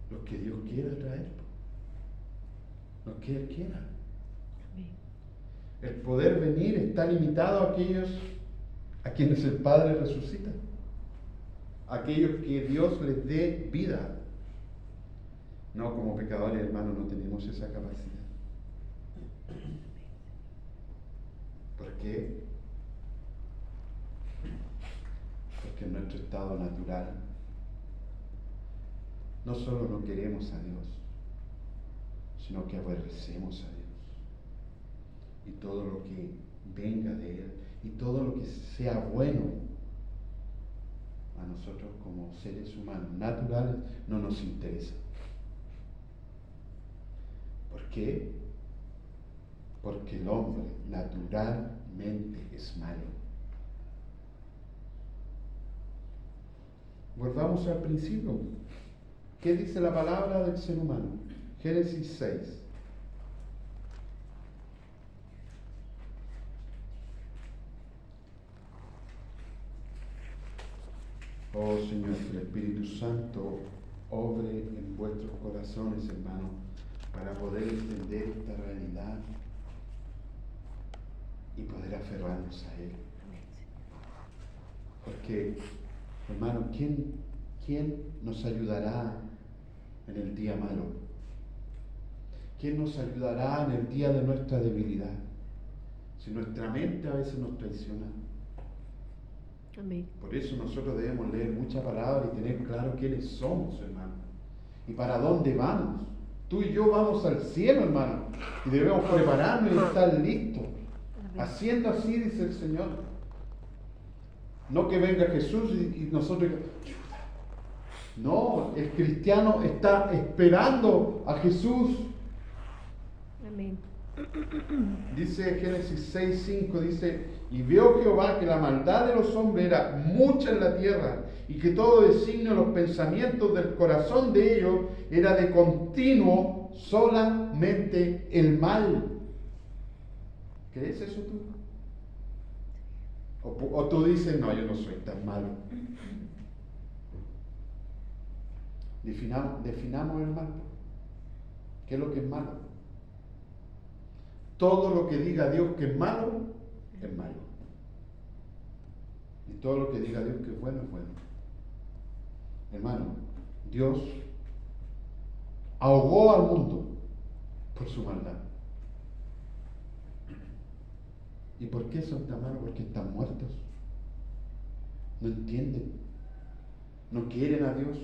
Los que Dios quiera traer, los que Él quiera. Amén. El poder venir está limitado a aquellos a quienes el Padre resucita, a aquellos que Dios les dé vida. No, como pecadores, hermanos, no tenemos esa capacidad. ¿Por qué? Porque en nuestro estado natural no solo no queremos a Dios, sino que aborrecemos a Dios. Y todo lo que venga de Él, y todo lo que sea bueno, a nosotros como seres humanos naturales no nos interesa. ¿Por qué? Porque el hombre naturalmente es malo. Volvamos al principio. ¿Qué dice la palabra del ser humano? Génesis 6. Oh Señor, que el Espíritu Santo obre en vuestros corazones, hermanos, para poder entender esta realidad y poder aferrarnos a Él. Porque, hermano, ¿quién nos ayudará en el día malo? ¿Quién nos ayudará en el día de nuestra debilidad? Si nuestra mente a veces nos traiciona. Amén. Por eso nosotros debemos leer mucha palabra y tener claro quiénes somos, hermano. Y para dónde vamos. Tú y yo vamos al cielo, hermano. Y debemos prepararnos y estar listos. Amén. Haciendo así, dice el Señor. No que venga Jesús y nosotros... No, el cristiano está esperando a Jesús. Amén. Dice Génesis 6:5, dice, y vio Jehová que la maldad de los hombres era mucha en la tierra, y que todo designio de los pensamientos del corazón de ellos era de continuo solamente el mal. ¿Crees eso tú? O tú dices, no, yo no soy tan malo. Definamos el mal. ¿Qué es lo que es malo? Todo lo que diga Dios que es malo, es malo. Y todo lo que diga Dios que es bueno, es bueno. Hermano, Dios ahogó al mundo por su maldad. ¿Y por qué son tan malos? Porque están muertos. No entienden. No quieren a Dios.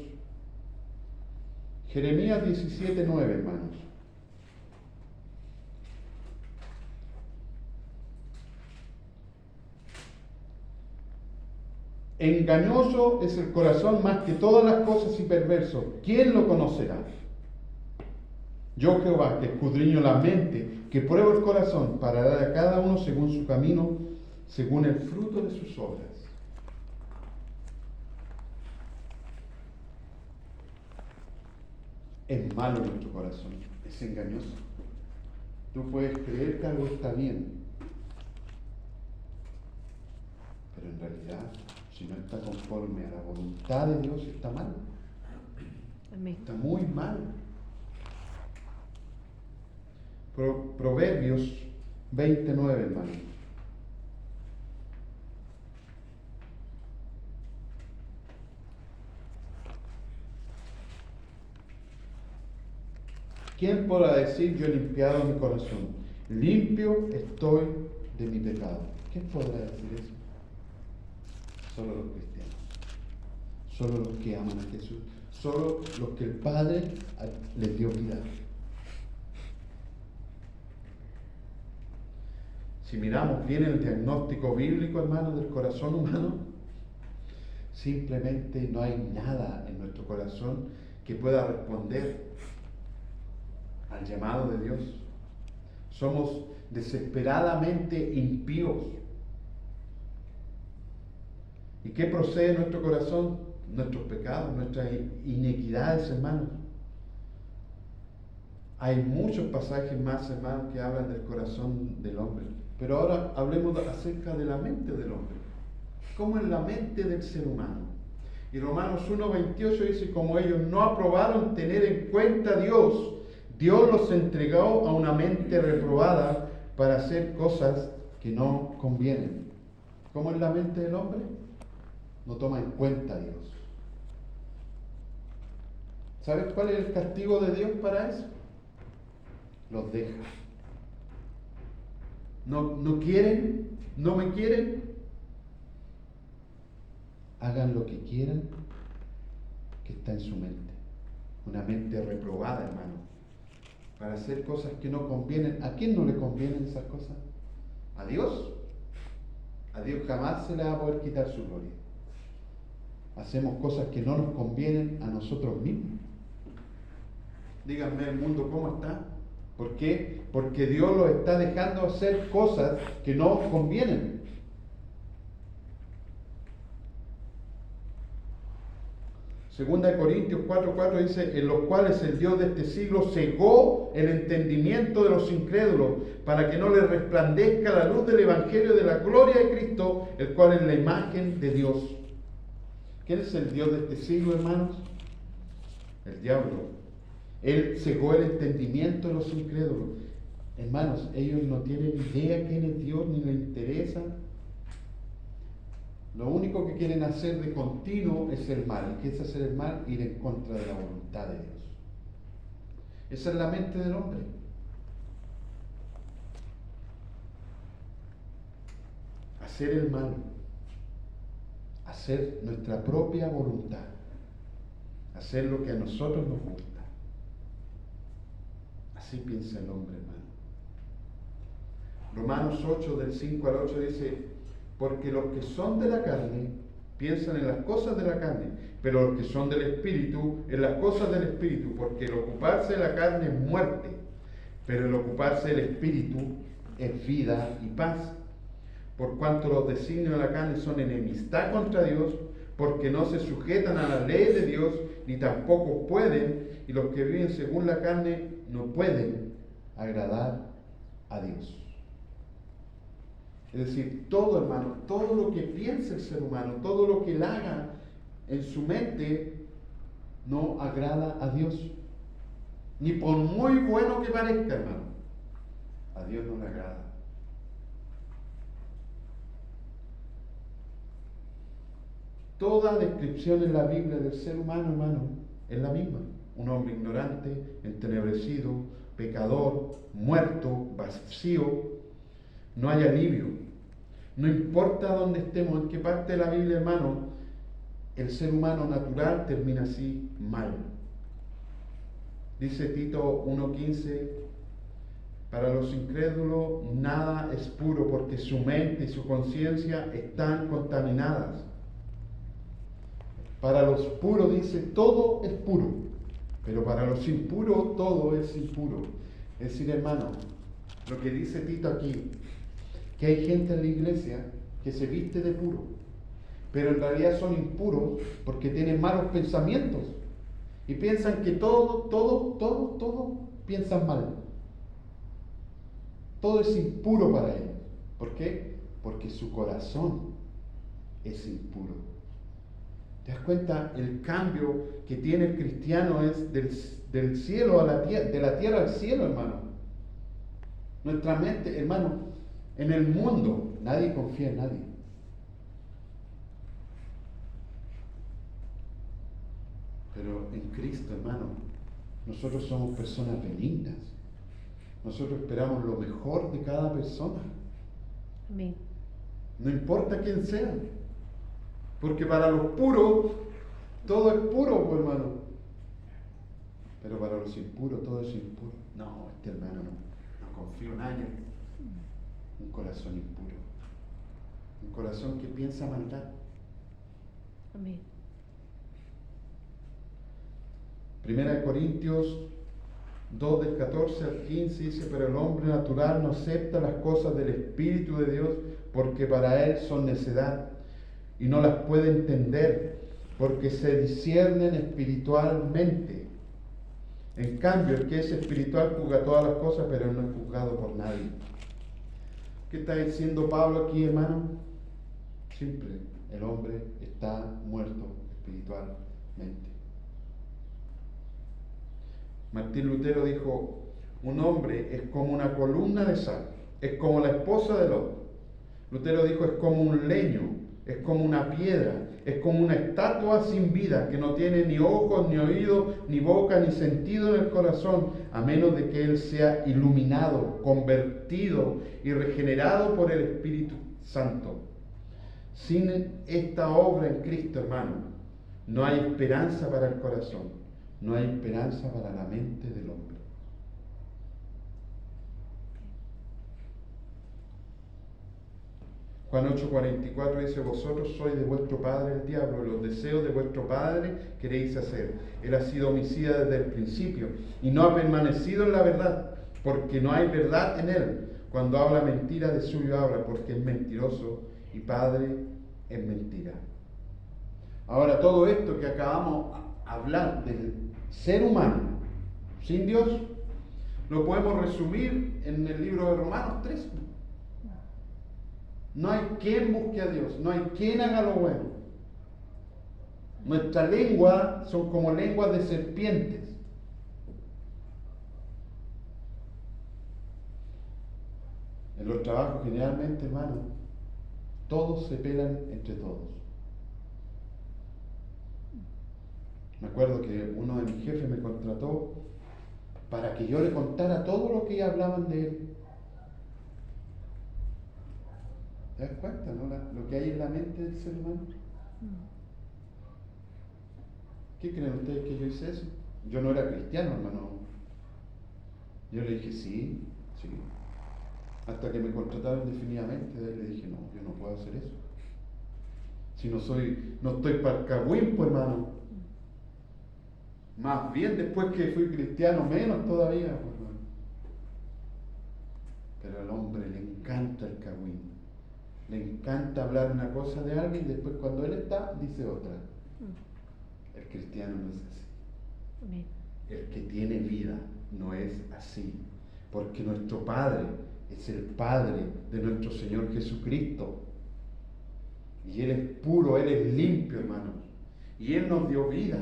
Jeremías 17:9, hermanos. Engañoso es el corazón más que todas las cosas y perverso. ¿Quién lo conocerá? Yo, Jehová, que escudriño la mente, que pruebo el corazón, para dar a cada uno según su camino, según el fruto de sus obras. Es malo nuestro corazón, es engañoso. Tú puedes creer que algo está bien, pero en realidad, si no está conforme a la voluntad de Dios, está mal. Amén. Está muy mal. Proverbios 29, hermano. ¿Quién podrá decir yo he limpiado mi corazón? Limpio estoy de mi pecado. ¿Quién podrá decir eso? Solo los cristianos. Solo los que aman a Jesús. Solo los que el Padre les dio vida. si miramos bien el diagnóstico bíblico, hermano, del corazón humano, simplemente no hay nada en nuestro corazón que pueda responder al llamado de Dios. Somos desesperadamente impíos. ¿Y qué procede de nuestro corazón? Nuestros pecados, nuestras inequidades, hermanos. Hay muchos pasajes más, hermanos, que hablan del corazón del hombre. Pero ahora hablemos acerca de la mente del hombre. ¿Cómo es la mente del ser humano? Y Romanos 1:28 dice, como ellos no aprobaron tener en cuenta a Dios, Dios los entregó a una mente reprobada para hacer cosas que no convienen. ¿Cómo es la mente del hombre? No toma en cuenta a Dios. ¿Sabes cuál es el castigo de Dios para eso? Los deja. No quieren, no me quieren. Hagan lo que quieran, que está en su mente. Una mente reprobada, hermano, para hacer cosas que no convienen. ¿A quién no le convienen esas cosas? ¿A Dios? A Dios jamás se le va a poder quitar su gloria. Hacemos cosas que no nos convienen a nosotros mismos. Díganme el mundo cómo está. ¿Por qué? Porque Dios los está dejando hacer cosas que no convienen. Segunda de Corintios 4:4 dice, en los cuales el Dios de este siglo cegó el entendimiento de los incrédulos, para que no les resplandezca la luz del Evangelio de la gloria de Cristo, el cual es la imagen de Dios. ¿Quién es el Dios de este siglo, hermanos? El diablo. Él cegó el entendimiento de los incrédulos. Hermanos, ellos no tienen idea quién es Dios, ni les interesa. Lo único que quieren hacer de continuo es el mal. ¿Y qué es hacer el mal? Ir en contra de la voluntad de Dios. Esa es la mente del hombre. Hacer el mal. Hacer nuestra propia voluntad. Hacer lo que a nosotros nos gusta. Así piensa el hombre, hermano. Romanos 8, del 5 al 8 dice, porque los que son de la carne piensan en las cosas de la carne, pero los que son del Espíritu en las cosas del Espíritu, porque el ocuparse de la carne es muerte, pero el ocuparse del Espíritu es vida y paz. Por cuanto los designios de la carne son enemistad contra Dios, porque no se sujetan a la ley de Dios, ni tampoco pueden, y los que viven según la carne no pueden agradar a Dios. Es decir, todo, hermano, todo lo que piensa el ser humano, todo lo que él haga en su mente, no agrada a Dios. Ni por muy bueno que parezca, hermano, a Dios no le agrada. Toda descripción en la Biblia del ser humano, hermano, es la misma. Un hombre ignorante, entenebrecido, pecador, muerto, vacío. No hay alivio. No importa dónde estemos, en qué parte de la Biblia, hermano, el ser humano natural termina así mal. Dice Tito 1:15, para los incrédulos nada es puro, porque su mente y su conciencia están contaminadas. Para los puros dice, todo es puro, pero para los impuros todo es impuro. Es decir, hermano, lo que dice Tito aquí, que hay gente en la iglesia que se viste de puro, pero en realidad son impuros porque tienen malos pensamientos y piensan que todo piensan mal. Todo es impuro para ellos. ¿Por qué? Porque su corazón es impuro. ¿Te das cuenta? El cambio que tiene el cristiano es del cielo a la tierra, de la tierra al cielo, hermano. Nuestra mente, hermano, en el mundo nadie confía en nadie. Pero en Cristo, hermano, nosotros somos personas benignas. Nosotros esperamos lo mejor de cada persona. Amén. No importa quién sea. Porque para los puros, todo es puro, pues, hermano. Pero para los impuros, todo es impuro. No, este hermano no confío en nadie. Un corazón impuro. Un corazón que piensa maldad. Amén. Primera de Corintios 2 del 14 al 15 dice: pero el hombre natural no acepta las cosas del Espíritu de Dios, porque para él son necedad, y no las puede entender, porque se disciernen espiritualmente. En cambio, el que es espiritual juzga todas las cosas, pero no es juzgado por nadie. ¿Qué está diciendo Pablo aquí, hermano? Siempre el hombre está muerto espiritualmente. Martín Lutero dijo: un hombre es como una columna de sal, es como la esposa del otro. Lutero dijo: es como un leño, es como una piedra, es como una estatua sin vida, que no tiene ni ojos, ni oídos, ni boca, ni sentido en el corazón, a menos de que él sea iluminado, convertido y regenerado por el Espíritu Santo. Sin esta obra en Cristo, hermano, no hay esperanza para el corazón. No hay esperanza para la mente del hombre. Juan 8:44 dice: vosotros sois de vuestro padre el diablo, y los deseos de vuestro padre queréis hacer. Él ha sido homicida desde el principio, y no ha permanecido en la verdad, porque no hay verdad en él. Cuando habla mentira, de suyo habla, porque es mentiroso y padre en mentira. Ahora, todo esto que acabamos de hablar del ser humano sin Dios, lo podemos resumir en el libro de Romanos 3. No hay quien busque a Dios, no hay quien haga lo bueno. Nuestra lengua son como lenguas de serpientes. En los trabajos generalmente, hermano, todos se pelan entre todos. Me acuerdo que uno de mis jefes me contrató para que yo le contara todo lo que hablaban de él. ¿Te das cuenta, no? Lo que hay en la mente del ser humano. ¿Qué creen ustedes que yo hice eso? Yo no era cristiano, hermano. Yo le dije sí. Hasta que me contrataron definitivamente, le dije no, yo no puedo hacer eso. Si no estoy para el cagüín, hermano. Más bien después que fui cristiano, menos todavía, hermano. Pero al hombre le encanta el cagüín. Le encanta hablar una cosa de alguien y después cuando él está, dice otra. El cristiano no es así. Amén. El que tiene vida no es así. Porque nuestro Padre es el Padre de nuestro Señor Jesucristo. Y Él es puro, Él es limpio, hermanos. Y Él nos dio vida.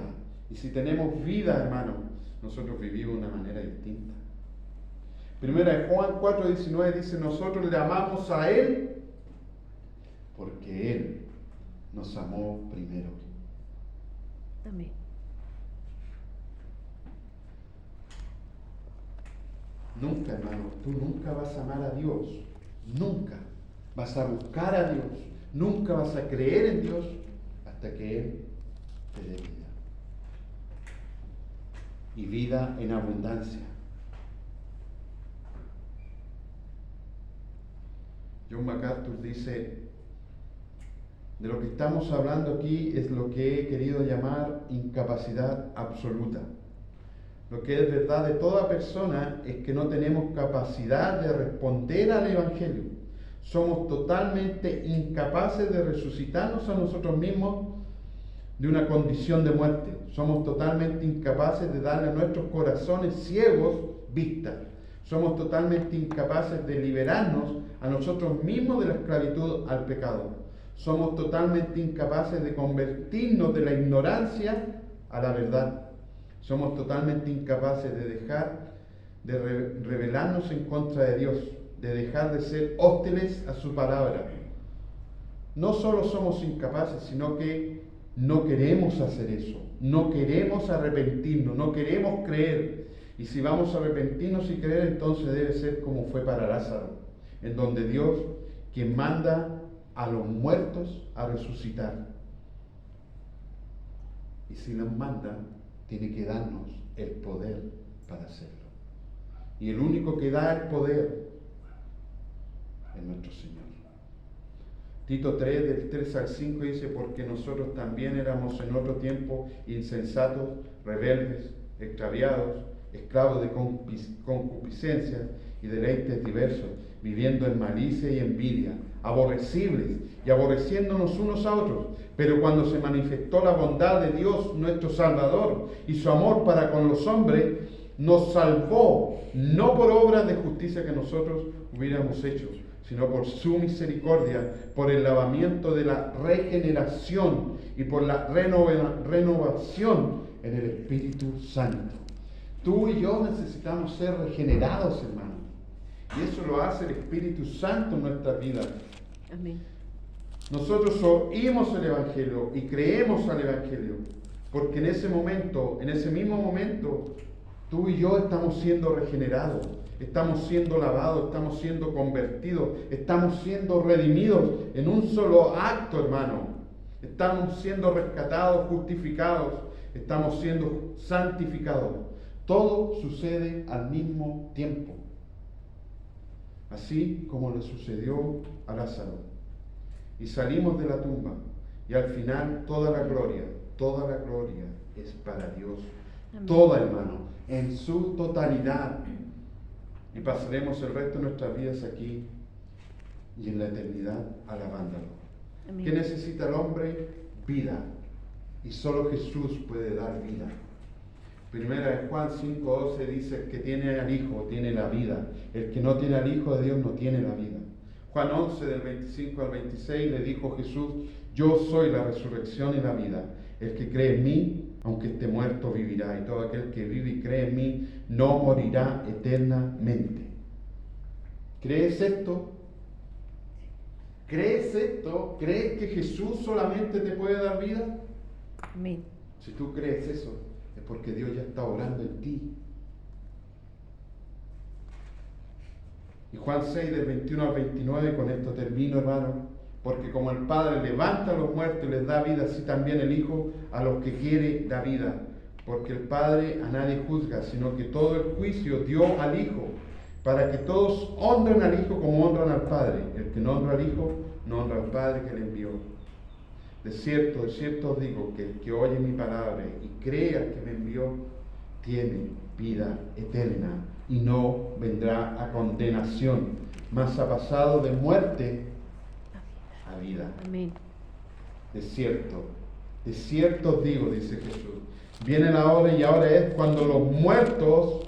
Y si tenemos vida, hermanos, nosotros vivimos de una manera distinta. Primera de Juan 4:19 dice: nosotros le amamos a Él porque Él nos amó primero. Amén. Nunca, hermano, tú nunca vas a amar a Dios. Nunca vas a buscar a Dios. Nunca vas a creer en Dios hasta que Él te dé vida. Y vida en abundancia. John MacArthur dice: de lo que estamos hablando aquí es lo que he querido llamar incapacidad absoluta. Lo que es verdad de toda persona es que no tenemos capacidad de responder al Evangelio. Somos totalmente incapaces de resucitarnos a nosotros mismos de una condición de muerte. Somos totalmente incapaces de darle a nuestros corazones ciegos vista. Somos totalmente incapaces de liberarnos a nosotros mismos de la esclavitud al pecado. Somos totalmente incapaces de convertirnos de la ignorancia a la verdad. Somos totalmente incapaces de dejar de rebelarnos en contra de Dios, de dejar de ser hostiles a su palabra. No solo somos incapaces, sino que no queremos hacer eso, no queremos arrepentirnos, no queremos creer. Y si vamos a arrepentirnos y creer, entonces debe ser como fue para Lázaro, en donde Dios, quien manda a los muertos a resucitar. Y si nos manda, tiene que darnos el poder para hacerlo. Y el único que da el poder en nuestro Señor. Tito 3, del 3 al 5 dice, porque nosotros también éramos en otro tiempo insensatos, rebeldes, extraviados, esclavos de concupiscencias y deleites diversos, viviendo en malicia y envidia, aborrecibles y aborreciéndonos unos a otros. Pero cuando se manifestó la bondad de Dios nuestro Salvador y su amor para con los hombres, nos salvó, no por obras de justicia que nosotros hubiéramos hecho, sino por su misericordia, por el lavamiento de la regeneración y por la renovación en el Espíritu Santo. Tú y yo necesitamos ser regenerados, hermano. Y eso lo hace el Espíritu Santo en nuestras vidas. Amén. Nosotros oímos el Evangelio y creemos al Evangelio, porque en ese mismo momento, tú y yo estamos siendo regenerados, estamos siendo lavados, estamos siendo convertidos, estamos siendo redimidos en un solo acto, hermano. Estamos siendo rescatados, justificados, estamos siendo santificados. Todo sucede al mismo tiempo, así como le sucedió a Lázaro. Y salimos de la tumba, y al final toda la gloria es para Dios. Amén. Toda, hermano, en su totalidad. Y pasaremos el resto de nuestras vidas aquí y en la eternidad alabándolo. Amén. ¿Qué necesita el hombre? Vida. Y solo Jesús puede dar vida. Primera de Juan 5:12 dice, el que tiene al Hijo tiene la vida. El que no tiene al Hijo de Dios no tiene la vida. Juan 11, del 25 al 26, le dijo Jesús, yo soy la resurrección y la vida. El que cree en mí, aunque esté muerto, vivirá. Y todo aquel que vive y cree en mí, no morirá eternamente. ¿Crees esto? ¿Crees esto? ¿Crees que Jesús solamente te puede dar vida? Amén. Si tú crees eso, es porque Dios ya está obrando en ti. Y Juan 6, del 21 al 29, con esto termino, hermano, porque como el Padre levanta a los muertos y les da vida, así también el Hijo a los que quiere da vida. Porque el Padre a nadie juzga, sino que todo el juicio dio al Hijo, para que todos honren al Hijo como honran al Padre. El que no honra al Hijo, no honra al Padre que le envió. De cierto os digo, que el que oye mi palabra y crea que me envió, tiene vida eterna y no vendrá a condenación, mas ha pasado de muerte a vida. Amén. De cierto os digo, dice Jesús, viene la hora y ahora es cuando los muertos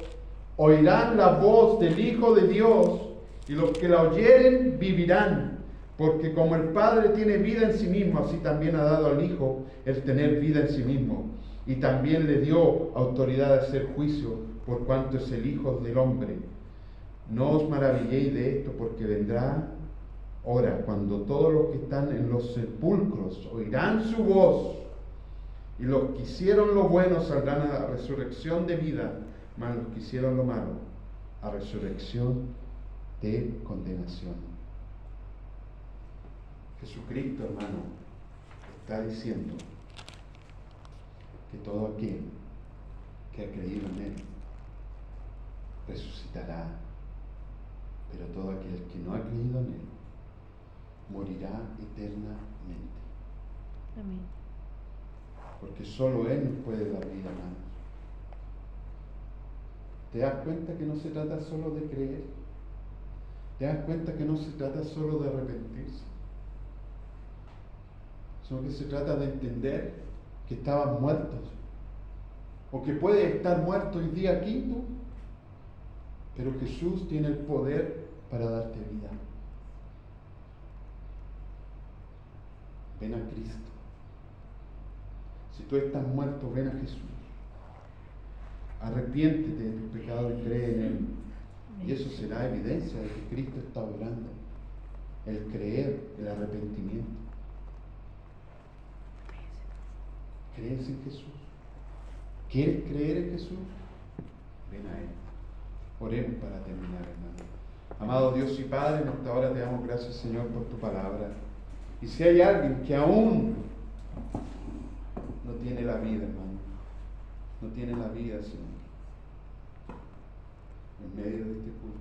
oirán la voz del Hijo de Dios, y los que la oyeren vivirán, porque como el Padre tiene vida en sí mismo, así también ha dado al Hijo el tener vida en sí mismo, y también le dio autoridad de hacer juicio, por cuanto es el Hijo del Hombre. No os maravilléis de esto, porque vendrá hora cuando todos los que están en los sepulcros oirán su voz, y los que hicieron lo bueno saldrán a la resurrección de vida, mas los que hicieron lo malo a resurrección de condenación. Jesucristo, hermano, está diciendo que todo aquel que ha creído en Él resucitará, pero todo aquel que no ha creído en Él morirá eternamente. Amén. Porque solo Él nos puede dar vida, hermanos. ¿Te das cuenta que no se trata solo de creer? ¿Te das cuenta que no se trata solo de arrepentirse? Sino que se trata de entender que estaban muertos. O que puedes estar muerto hoy día aquí tú, pero Jesús tiene el poder para darte vida. Ven a Cristo. Si tú estás muerto, ven a Jesús. Arrepiéntete de tus pecados y cree en Él. Y eso será evidencia de que Cristo está obrando. El creer, el arrepentimiento. ¿Crees en Jesús? ¿Quieres creer en Jesús? Ven a Él. Oremos para terminar, hermano. Amado Dios y Padre, en esta hora te damos gracias, Señor, por tu palabra. Y si hay alguien que aún no tiene la vida, hermano, no tiene la vida, Señor, en medio de este culto,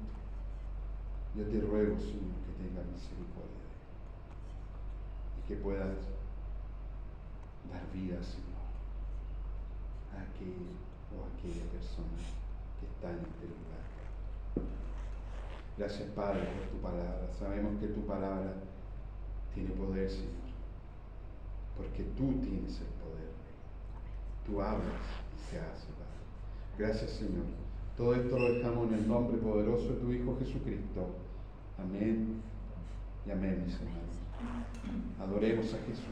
Yo te ruego, Señor, que tengas misericordia y que puedas dar vida, Señor, a aquel o a aquella persona que está en este lugar. Gracias, Padre, por tu palabra. Sabemos que tu palabra tiene poder, Señor, porque tú tienes el poder. Tú hablas y se hace, Padre. Gracias, Señor. Todo esto lo dejamos en el nombre poderoso de tu Hijo Jesucristo. Amén y amén, mis hermanos. Adoremos a Jesús.